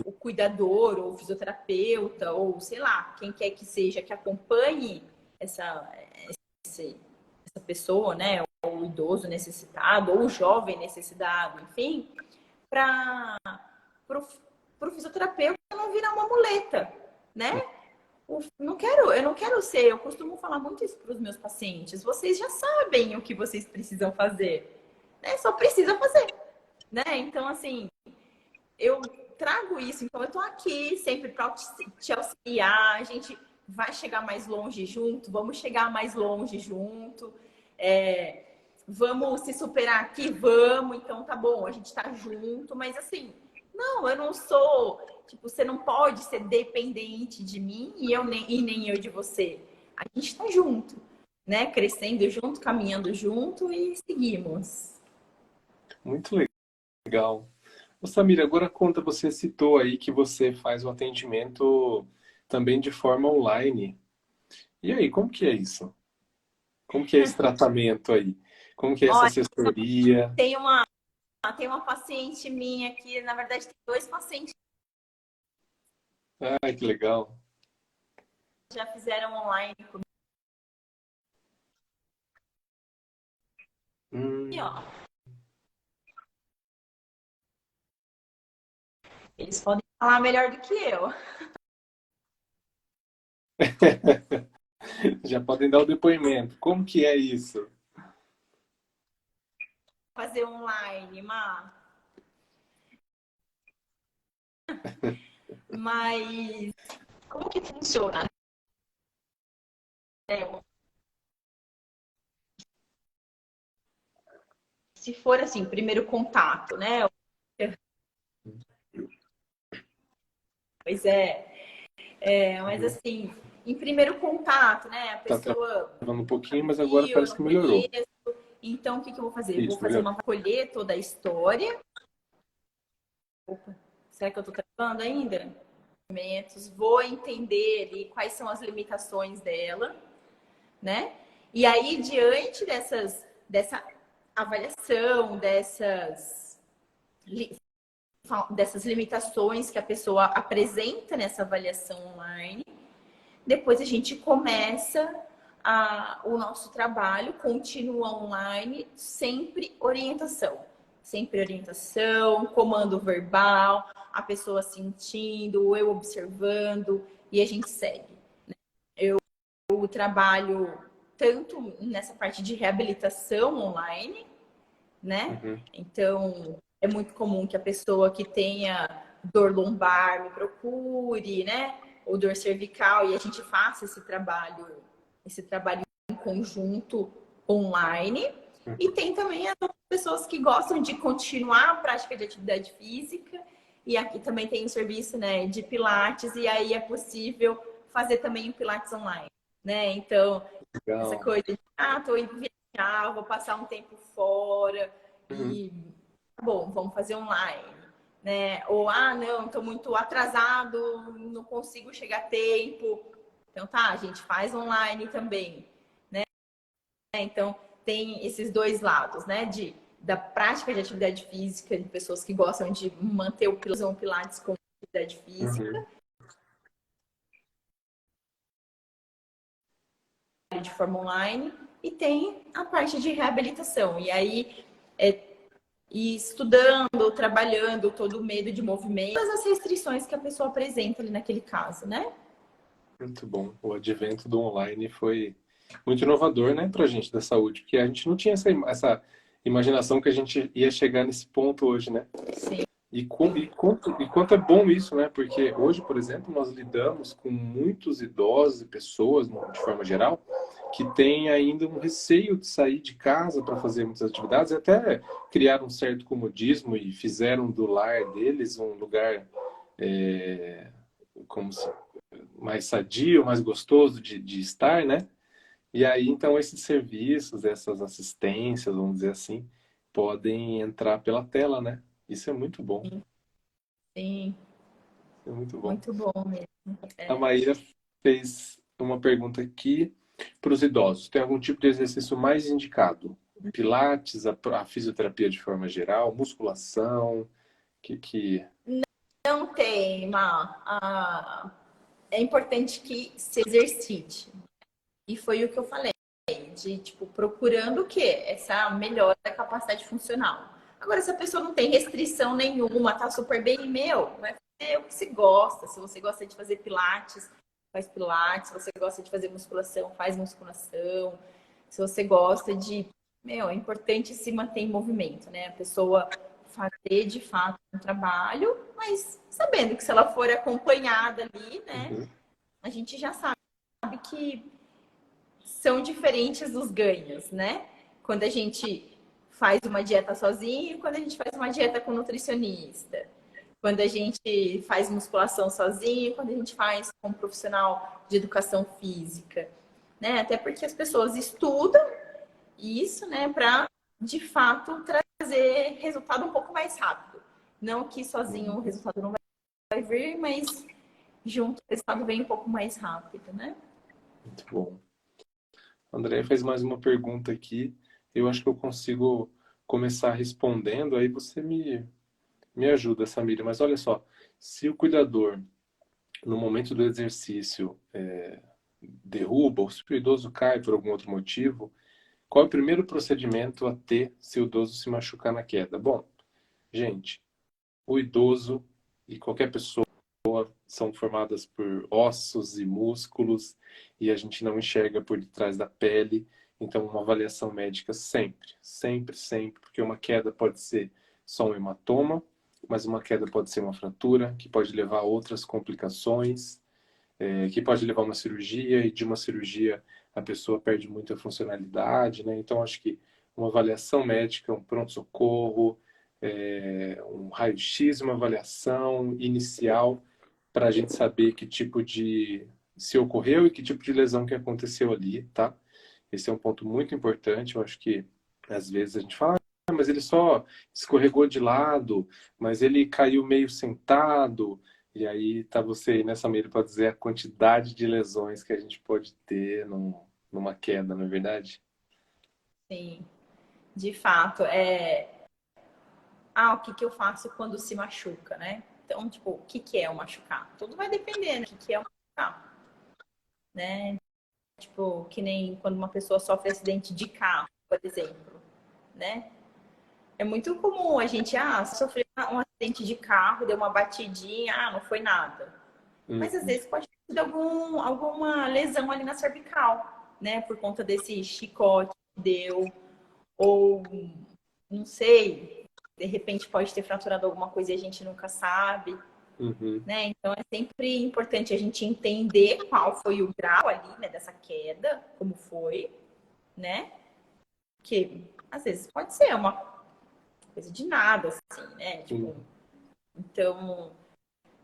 o cuidador, ou o fisioterapeuta, ou sei lá, quem quer que seja que acompanhe essa, essa pessoa, né? Ou o idoso necessitado, ou o jovem necessitado, enfim, para o fisioterapeuta não virar uma muleta, né? Eu não quero ser, eu costumo falar muito isso para os meus pacientes. Vocês já sabem o que vocês precisam fazer, né? Só precisa fazer, né? Então, assim, eu trago isso, então eu estou aqui sempre para te auxiliar, a gente vai chegar mais longe junto, vamos chegar mais longe junto, vamos se superar aqui, vamos, então tá bom, a gente está junto, mas assim, não, eu não sou, tipo, você não pode ser dependente de mim e nem eu de você. A gente está junto, né? Crescendo junto, caminhando junto e seguimos. Muito legal. Ô, Samira, agora conta, você citou aí que você faz o atendimento também de forma online. E aí, como que é isso? Como que é esse tratamento aí? Como que é essa Olha, assessoria? tem uma paciente minha aqui, na verdade, tem dois pacientes Ai, que legal. que já fizeram online comigo, ó. Hum. Eles podem falar melhor do que eu. Já podem dar o depoimento. Como que é isso? Fazer online, mas como que funciona? É, se for assim, primeiro contato, né? Pois mas assim, em primeiro contato, né? A Tá pessoa travando um nunca pouquinho, me mas agora viu, eu parece não que melhorou. conheço. Então, o que que eu vou fazer? Eu vou Isso, fazer melhorou. uma colher toda a história. Opa, será que eu tô travando ainda? Vou entender ali quais são as limitações dela, né? E aí, diante dessa avaliação, dessas dessas limitações que a pessoa apresenta nessa avaliação online. Depois a gente começa o nosso trabalho, continua online, sempre orientação. Sempre orientação, comando verbal, a pessoa sentindo, eu observando, e a gente segue. Eu trabalho tanto nessa parte de reabilitação online, né? Uhum. Então, é muito comum que a pessoa que tenha dor lombar me procure, né? Ou dor cervical, e a gente faça esse trabalho em conjunto online. E tem também as pessoas que gostam de continuar a prática de atividade física. E aqui também tem o serviço, né, de Pilates, e aí é possível fazer também o Pilates online, né? Então, essa Legal. coisa de, tô indo viajar, vou passar um tempo fora Uhum. e, bom, vamos fazer online, né? Ou, não, estou muito atrasado, não consigo chegar a tempo. Então, a gente faz online também, né? Então, tem esses dois lados, né? Da prática de atividade física, de pessoas que gostam de manter o Pilates como atividade Uhum. física, de forma online, e tem a parte de reabilitação. E aí, e estudando, trabalhando, todo o medo de movimento, todas as restrições que a pessoa apresenta ali naquele caso, né? Muito bom. O advento do online foi muito inovador, né, pra gente da saúde, porque a gente não tinha essa imaginação que a gente ia chegar nesse ponto hoje, né? Sim. E quanto é bom isso, né? Porque hoje, por exemplo, nós lidamos com muitos idosos e pessoas, de forma geral, que têm ainda um receio de sair de casa para fazer muitas atividades, e até criaram um certo comodismo e fizeram do lar deles um lugar é, como se, mais sadio, mais gostoso de estar, né? E aí, então, esses serviços, essas assistências, vamos dizer assim, podem entrar pela tela, né? Isso é muito bom. Sim, É muito bom. muito bom mesmo. A Maíra fez uma pergunta aqui para os idosos. Tem algum tipo de exercício mais indicado? Pilates, a fisioterapia de forma geral, musculação, que... Não tem, é importante que se exercite. E foi o que eu falei, de tipo, procurando o quê? Essa melhora da capacidade funcional. Agora, se a pessoa não tem restrição nenhuma, tá super bem, vai fazer o que se gosta. Se você gosta de fazer pilates, faz pilates. Se você gosta de fazer musculação, faz musculação. Se você gosta de. É importante se manter em movimento, né? A pessoa fazer de fato um trabalho, mas sabendo que se ela for acompanhada ali, né? Uhum. A gente já sabe que são diferentes os ganhos, né? Quando a gente faz uma dieta sozinho, quando a gente faz uma dieta com nutricionista, quando a gente faz musculação sozinho, quando a gente faz com um profissional de educação física, né? Até porque as pessoas estudam isso, né, para de fato trazer resultado um pouco mais rápido. Não que sozinho o resultado não vai vir, mas junto o resultado vem um pouco mais rápido, né? Muito bom. A André fez mais uma pergunta aqui. Eu acho que eu consigo começar respondendo, aí você me ajuda, Samira. Mas olha só, se o cuidador, no momento do exercício, derruba, ou se o idoso cai por algum outro motivo, qual é o primeiro procedimento a ter se o idoso se machucar na queda? Bom, gente, o idoso e qualquer pessoa são formadas por ossos e músculos e a gente não enxerga por detrás da pele. Então, uma avaliação médica sempre, sempre, sempre, porque uma queda pode ser só um hematoma, mas uma queda pode ser uma fratura, que pode levar a outras complicações, que pode levar a uma cirurgia, e de uma cirurgia a pessoa perde muita funcionalidade, né? Então, acho que uma avaliação médica, um pronto-socorro, um raio-x, uma avaliação inicial para a gente saber que tipo de se ocorreu e que tipo de lesão que aconteceu ali, tá? Esse é um ponto muito importante. Eu acho que às vezes a gente fala, mas ele só escorregou de lado, mas ele caiu meio sentado. E aí tá você aí nessa mesa para dizer a quantidade de lesões que a gente pode ter numa queda, não é verdade? Sim, de fato. Ah, o que que eu faço quando se machuca, né? Então, tipo, o que que é o machucar? Tudo vai depender, né? O que que é o machucar, né? Tipo, que nem quando uma pessoa sofre acidente de carro, por exemplo, né? É muito comum a gente, sofreu um acidente de carro, deu uma batidinha, não foi nada. Mas às Uhum. vezes pode ter sido alguma lesão ali na cervical, né? Por conta desse chicote que deu, ou não sei, de repente pode ter fraturado alguma coisa e a gente nunca sabe, Uhum. né? Então é sempre importante a gente entender qual foi o grau ali, né, dessa queda, como foi, né? Que às vezes pode ser uma coisa de nada, assim, né? Tipo, Sim. então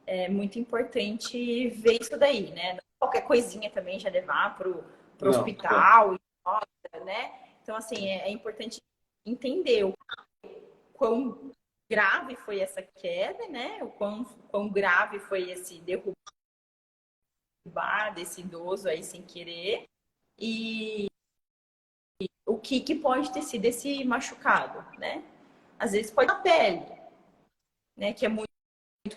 é muito importante ver isso daí, né? Qualquer coisinha também já levar pro Não, é. hospital, né? Então, assim, é importante entender o quão grave foi essa queda, né? O quão grave foi esse derrubar desse idoso aí sem querer. E o que pode ter sido esse machucado, né? Às vezes pode ser na pele, né? Que é muito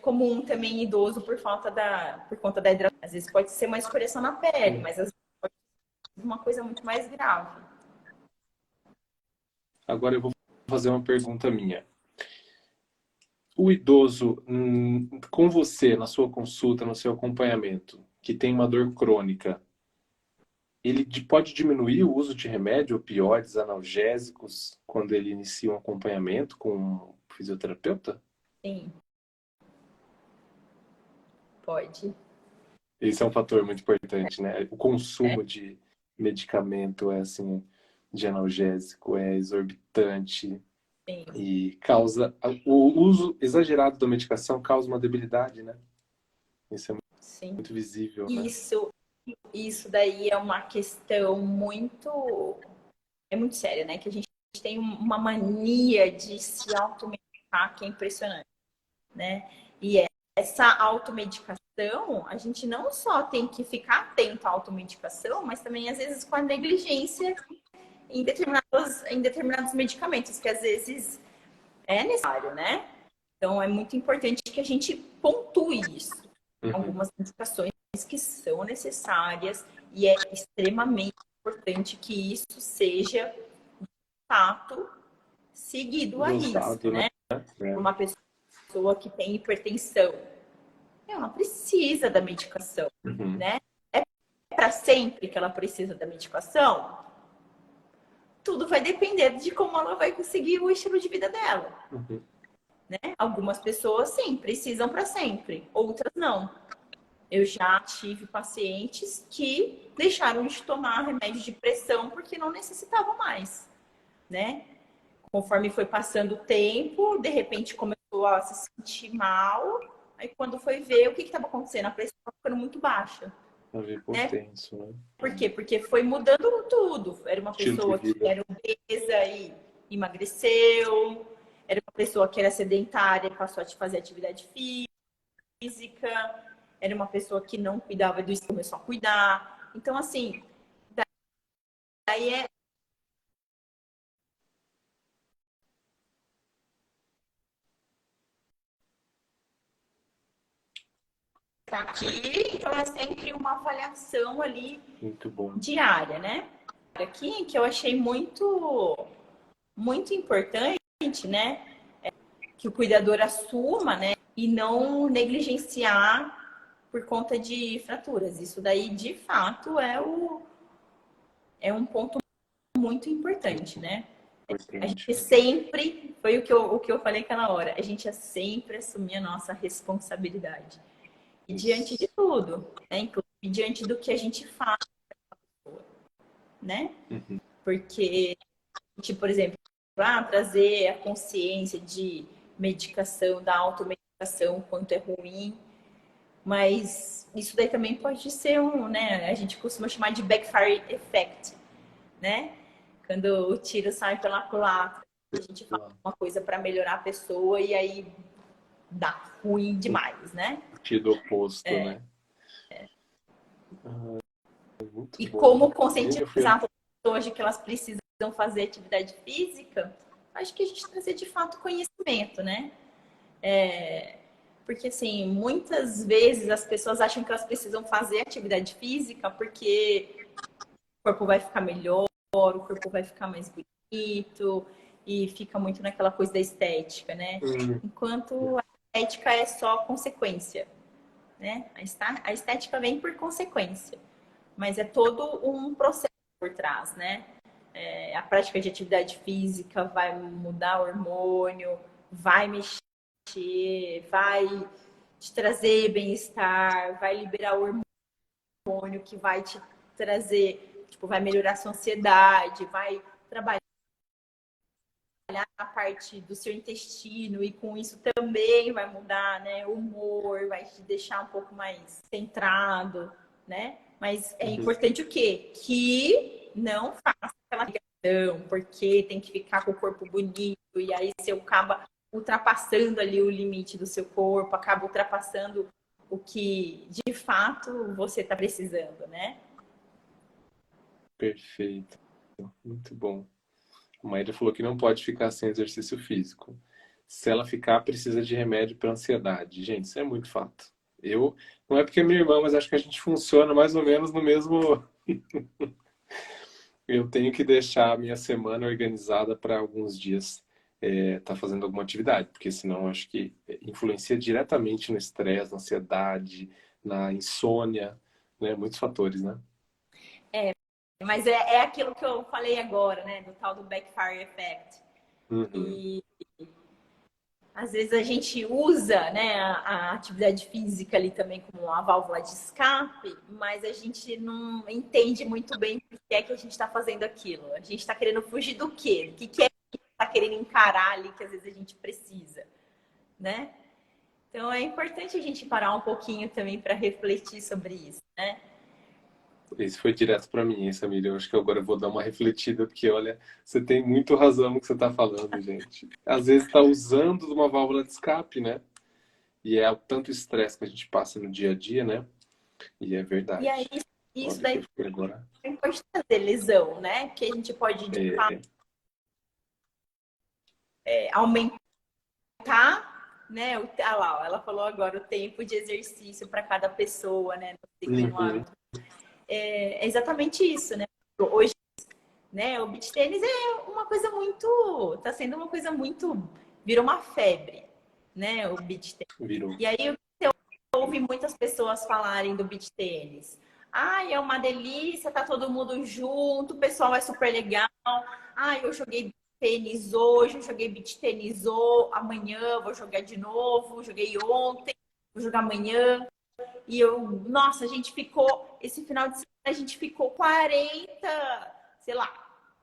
comum também em idoso por conta da hidratação. Às vezes pode ser uma escoriação na pele, mas às vezes pode ser uma coisa muito mais grave. Agora eu vou fazer uma pergunta minha. O idoso, com você, na sua consulta, no seu acompanhamento, que tem uma dor crônica, ele pode diminuir o uso de remédio, opioides, analgésicos, quando ele inicia um acompanhamento com um fisioterapeuta? Sim, pode. Esse é um fator muito importante, né? O É, consumo de medicamento é assim, de analgésico é exorbitante sim, e causa o uso exagerado da medicação causa uma debilidade, né? Isso é sim. muito visível, né? Isso, isso daí é uma questão muito séria, né? Que a gente tem uma mania de se automedicar que é impressionante, né? E essa automedicação, a gente não só tem que ficar atento à automedicação, mas também às vezes com a negligência em determinados medicamentos, que às vezes é necessário, né? Então é muito importante que a gente pontue isso. Uhum. Algumas medicações que são necessárias e é extremamente importante que isso seja, de fato, seguido à risca, Dosado, né? né? É. Uma pessoa que tem hipertensão, ela precisa da medicação, Uhum. né? É para sempre que ela precisa da medicação? Tudo vai depender de como ela vai conseguir o estilo de vida dela, Uhum. né? Algumas pessoas, sim, precisam para sempre, outras não. Eu já tive pacientes que deixaram de tomar remédio de pressão porque não necessitavam mais, né? Conforme foi passando o tempo, de repente começou a se sentir mal. Aí quando foi ver o que estava acontecendo, a pressão estava ficando muito baixa, Pra ver né? hipotenso, né? Por quê? Porque foi mudando tudo. Era uma Estilo de pessoa que vida. era obesa e emagreceu, era uma pessoa que era sedentária e passou a fazer atividade física, era uma pessoa que não cuidava do estômago, começou a cuidar. Então, assim, daí é aqui, então é sempre uma avaliação ali Muito bom. diária, né? Aqui que eu achei muito importante, né? Que o cuidador assuma, né? E não negligenciar por conta de fraturas. Isso daí, de fato, é um ponto muito importante, né? A Importante. gente sempre, foi o que eu falei aquela hora, a gente é sempre assumir a nossa responsabilidade. E diante de Isso. tudo, né? Inclusive diante do que a gente faz, né? Uhum. Porque a gente, por exemplo, trazer a consciência de medicação, da automedicação, o quanto é ruim, mas isso daí também pode ser né? A gente costuma chamar de backfire effect, né? Quando o tiro sai pela culatra, a gente faz uma coisa para melhorar a pessoa e aí dá ruim demais, né? Sentido oposto, né? Muito E bom. como Gente, conscientizar as pessoas de que elas precisam fazer atividade física, acho que a gente trazer de fato conhecimento conhecimento, né? Porque, assim, muitas vezes as pessoas acham que elas precisam fazer atividade física porque o corpo vai ficar melhor, o corpo vai ficar mais bonito e fica muito naquela coisa da estética, né? Enquanto a estética é só consequência, né? A estética vem por consequência, mas é todo um processo por trás, né? A prática de atividade física vai mudar o hormônio, vai mexer, vai te trazer bem-estar, vai liberar o hormônio que vai te trazer, tipo, vai melhorar a sua ansiedade, vai trabalhar a parte do seu intestino e com isso também vai mudar, né, o humor, vai te deixar um pouco mais centrado, né? Mas é importante o quê? Que não faça aquela ligação, porque tem que ficar com o corpo bonito e aí você acaba ultrapassando ali o limite do seu corpo, acaba ultrapassando o que de fato você está precisando, né? Perfeito. Muito bom. A Maíra falou que não pode ficar sem exercício físico. Se ela ficar, precisa de remédio para ansiedade. Gente, isso é muito fato. Eu, não é porque é minha irmã, mas acho que a gente funciona mais ou menos no mesmo. Eu tenho que deixar a minha semana organizada para alguns dias tá fazendo alguma atividade, porque senão acho que influencia diretamente no estresse, na ansiedade, na insônia, né? Muitos fatores, né? Mas é aquilo que eu falei agora, né? Do tal do backfire effect. Uhum. E às vezes a gente usa, né, a atividade física ali também como uma válvula de escape, mas a gente não entende muito bem por que é que a gente está fazendo aquilo. A gente está querendo fugir do quê? O que é que está querendo encarar ali que às vezes a gente precisa, né? Então é importante a gente parar um pouquinho também para refletir sobre isso, né? Esse foi direto para mim, hein, Samir? Eu acho que agora eu vou dar uma refletida, porque olha, você tem muito razão no que você está falando, gente. Às vezes está usando de uma válvula de escape, né? E é o tanto estresse que a gente passa no dia a dia, né? E é E aí verdade. isso Olha que eu daí fiquei agora. pode trazer lesão, né? Que a gente pode de fato É, aumentar, né? Lá, ó, ela falou agora o tempo de exercício para cada pessoa, né? No ciclo e no uhum, hábito. É exatamente isso, né? Hoje, né? O beach tênis é uma coisa muito, tá sendo uma coisa muito, virou uma febre, né? O beach tênis. virou. E aí eu ouvi muitas pessoas falarem do beach tênis. Ai, é uma delícia, tá todo mundo junto, o pessoal é super legal. Ai, eu joguei tênis hoje, eu joguei beach tênis amanhã, vou jogar de novo, joguei ontem, vou jogar amanhã. E eu, nossa, a gente ficou, esse final de semana, a gente ficou 40, sei lá,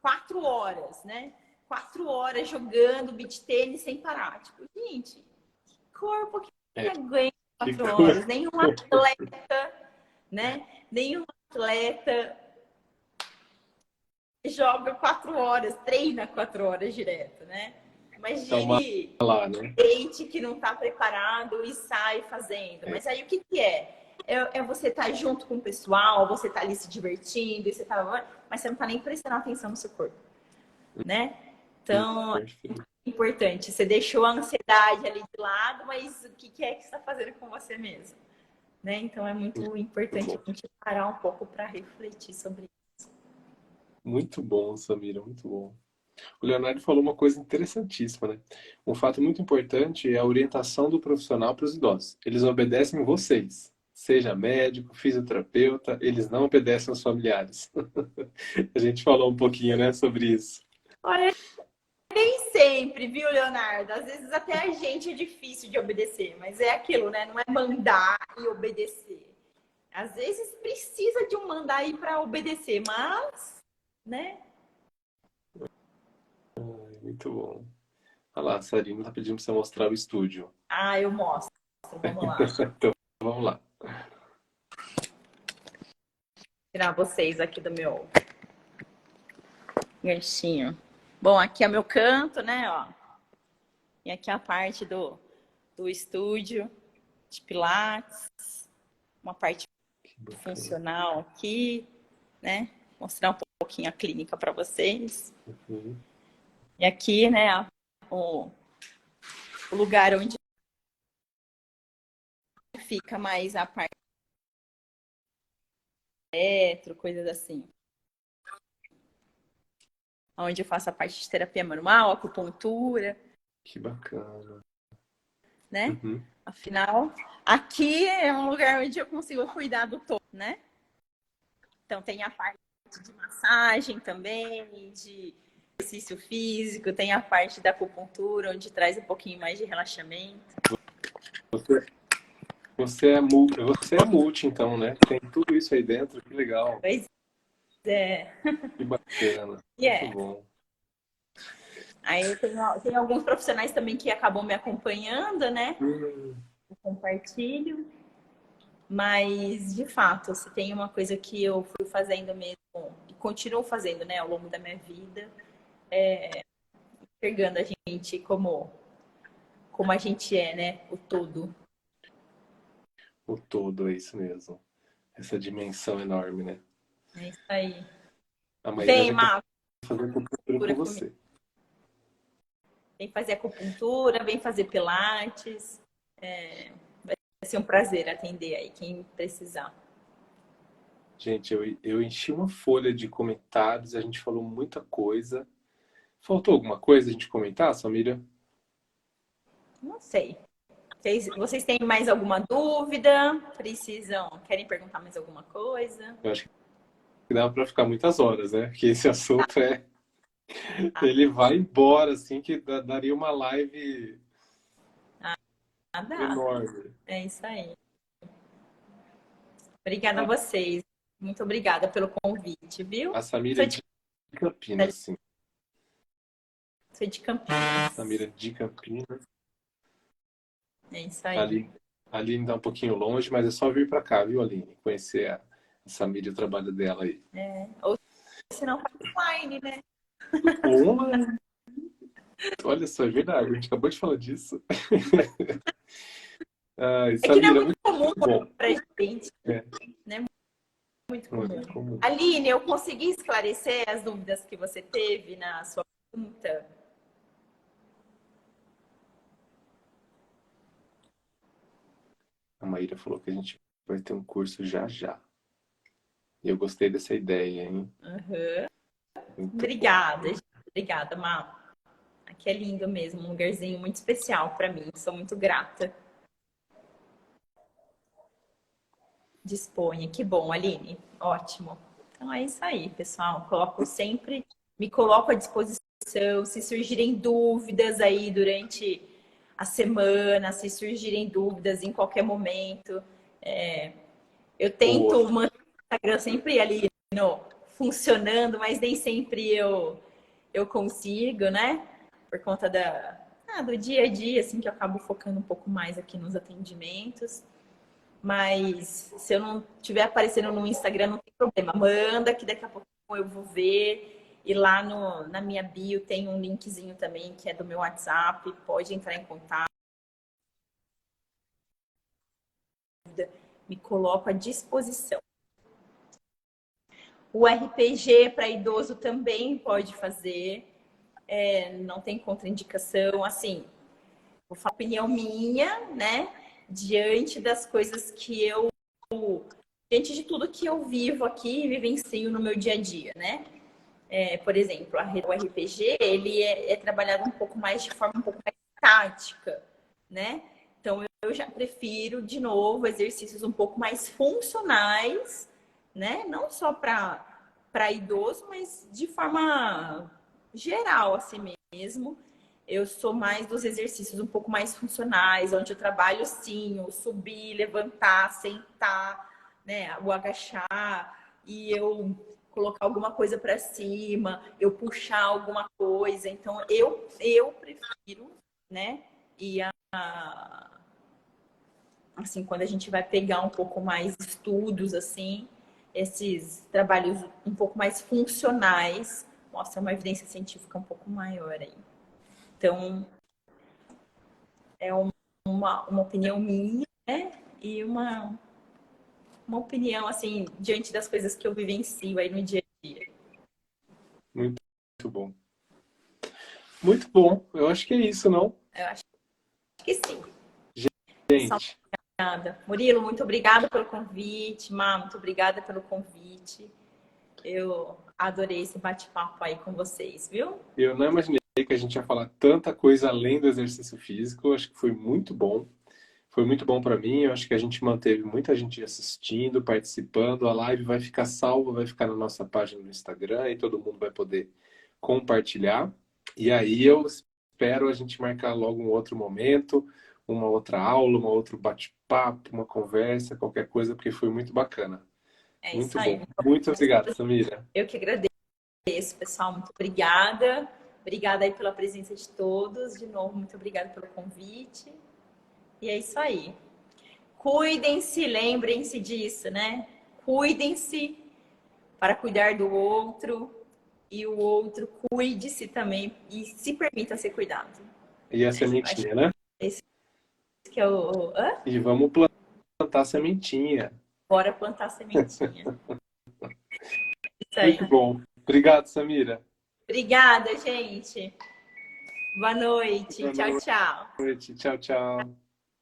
4 horas, né? 4 horas jogando beach tênis sem parar. Tipo, gente, que corpo que É, aguenta que 4 horas? coisa. Nenhum atleta, né? Nenhum atleta joga 4 horas, treina 4 horas direto, né? Calma Imagine lá, né? gente que não está preparado e sai fazendo. É, Mas aí o que que é? É você estar junto com o pessoal, você tá ali se divertindo, você tá, mas você não está nem prestando atenção no seu corpo, né? Então, perfeito. é importante. Você deixou a ansiedade ali de lado, mas o que que é que você está fazendo com você mesmo? Né? Então, é muito importante Bom. a gente parar um pouco para refletir sobre isso. Muito bom, Samira, muito bom. O Leonardo falou uma coisa interessantíssima, né? Um fato muito importante é a orientação do profissional para os idosos. Eles obedecem vocês. Seja médico, fisioterapeuta, eles não obedecem aos familiares. A gente falou um pouquinho, né, sobre isso. Olha, nem sempre, viu, Leonardo? Às vezes até a gente é difícil de obedecer, mas é aquilo, né? Não é mandar e obedecer. Às vezes precisa de um mandar aí para obedecer, mas, né? Muito bom. Olha lá, a Sarina tá pedindo para você mostrar o estúdio. Ah, eu mostro. Vamos lá. Então, vamos lá. Tirar vocês aqui do meu ganchinho. Bom, aqui é meu canto, né? Ó. E aqui é a parte do estúdio de Pilates, uma parte Que bacana. funcional aqui, né? Mostrar um pouquinho a clínica para vocês. Uhum. E aqui, né, o o lugar onde fica mais a parte eletro, coisas assim. Onde eu faço a parte de terapia manual, acupuntura, Que bacana. né? Uhum. Afinal, aqui é um lugar onde eu consigo cuidar do todo, né? Então tem a parte de massagem também, de exercício físico, tem a parte da acupuntura, onde traz um pouquinho mais de relaxamento. Você, você é multi, então, né? Tem tudo isso aí dentro, que legal. Pois é. Que bacana. E Muito é. bom. Aí eu tenho alguns profissionais também que acabam me acompanhando, né? Hum, Eu compartilho. Mas, de fato, se tem uma coisa que eu fui fazendo mesmo, e continuo fazendo, né, ao longo da minha vida, enxergando a gente como a gente é, né? O todo. o todo, é isso mesmo. Essa dimensão enorme, né? É isso aí. A Maíra Vem, vai querer Má, fazer acupuntura com acupuntura comigo. você. Vem fazer acupuntura, vem fazer pilates. Vai ser um prazer atender aí quem precisar. Gente, eu enchi uma folha de comentários, a gente falou muita coisa. Faltou alguma coisa a gente comentar, Samira? Não sei. Vocês têm mais alguma dúvida? Querem perguntar mais alguma coisa? Eu acho que dava para ficar muitas horas, né? Que esse assunto ele vai embora, assim, que daria uma live Nada. enorme. É isso aí. Obrigada a A, vocês. Muito obrigada pelo convite, viu? a Samira Sou é de, de Campinas, sim. sou de Campinas. Samira é de Campinas. É isso aí. Ali, a Aline tá um pouquinho longe, mas é só vir para cá, viu, Aline? Conhecer a Samira e o trabalho dela aí. Ou se não, faz online, né? Olá! Olha só, é verdade, a gente acabou de falar disso. Ai, É que não é Samira, muito muito comum bom. pra gente, É, né? Muito não é comum. muito comum. Aline, eu consegui esclarecer as dúvidas que você teve na sua pergunta? A Maíra falou que a gente vai ter um curso já já. E eu gostei dessa ideia, hein? Uhum. Muito bom. Obrigada, gente. Obrigada, Má. Aqui é lindo mesmo, um lugarzinho muito especial para mim. Sou muito grata. Disponha. Que bom, Aline. Ótimo. Então é isso aí, pessoal. Me coloco à disposição. Se surgirem dúvidas aí durante a semana, se surgirem dúvidas em qualquer momento, eu Boa. tento manter o Instagram sempre ali funcionando, mas nem sempre eu consigo, né? Por conta do dia a dia, assim, que eu acabo focando um pouco mais aqui nos atendimentos. Mas se eu não estiver aparecendo no Instagram, não tem problema. Manda que daqui a pouco eu vou ver. E lá na minha bio tem um linkzinho também que é do meu WhatsApp. Pode entrar em contato. Me coloco à disposição. O RPG para idoso também pode fazer. Não tem contraindicação. Assim, vou falar a opinião minha, né? Diante das coisas que diante de tudo que eu vivo aqui e vivencio no meu dia a dia, né? Por exemplo, o RPG, ele é trabalhado um pouco mais de forma um pouco mais tática, né? Então, eu já prefiro, de novo, exercícios um pouco mais funcionais, né? Não só para idoso, mas de forma geral, assim mesmo. Eu sou mais dos exercícios um pouco mais funcionais, onde eu trabalho, sim, o subir, levantar, sentar, né? O agachar, e eu colocar alguma coisa para cima, eu puxar alguma coisa. Então, eu prefiro, né? E assim, quando a gente vai pegar um pouco mais estudos, assim, esses trabalhos um pouco mais funcionais mostram uma evidência científica um pouco maior aí. Então, é uma opinião minha, né? E uma opinião, assim, diante das coisas que eu vivencio aí no dia a dia. Muito bom. Muito bom. Eu acho que é isso, não? Eu acho que sim. Pessoal, Gente, obrigada. Murilo, muito obrigada pelo convite. Má, muito obrigada pelo convite. Eu adorei esse bate-papo aí com vocês, viu? eu não imaginei que a gente ia falar tanta coisa além do exercício físico. Eu acho que foi muito bom. Foi muito bom para mim. Eu acho que a gente manteve muita gente assistindo, participando. A live vai ficar salva, vai ficar na nossa página no Instagram e todo mundo vai poder compartilhar. E aí eu espero a gente marcar logo um outro momento, uma outra aula, um outro bate-papo, uma conversa, qualquer coisa, porque foi muito bacana. É isso Muito aí. bom. Muito obrigado, Samira. Eu que agradeço, pessoal. Muito obrigada. Obrigada aí pela presença de todos. De novo, muito obrigada pelo convite. E é isso aí. Cuidem-se, lembrem-se disso, né? Cuidem-se para cuidar do outro e o outro cuide-se também e se permita ser cuidado. E a Acho sementinha, né? que esse que é o... Hã? E vamos plantar a sementinha. Bora plantar sementinha. Isso aí. Muito bom. Obrigado, Samira. Obrigada, gente. Boa noite. Boa Tchau, tchau. noite. Tchau, tchau.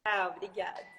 Tchau, obrigada.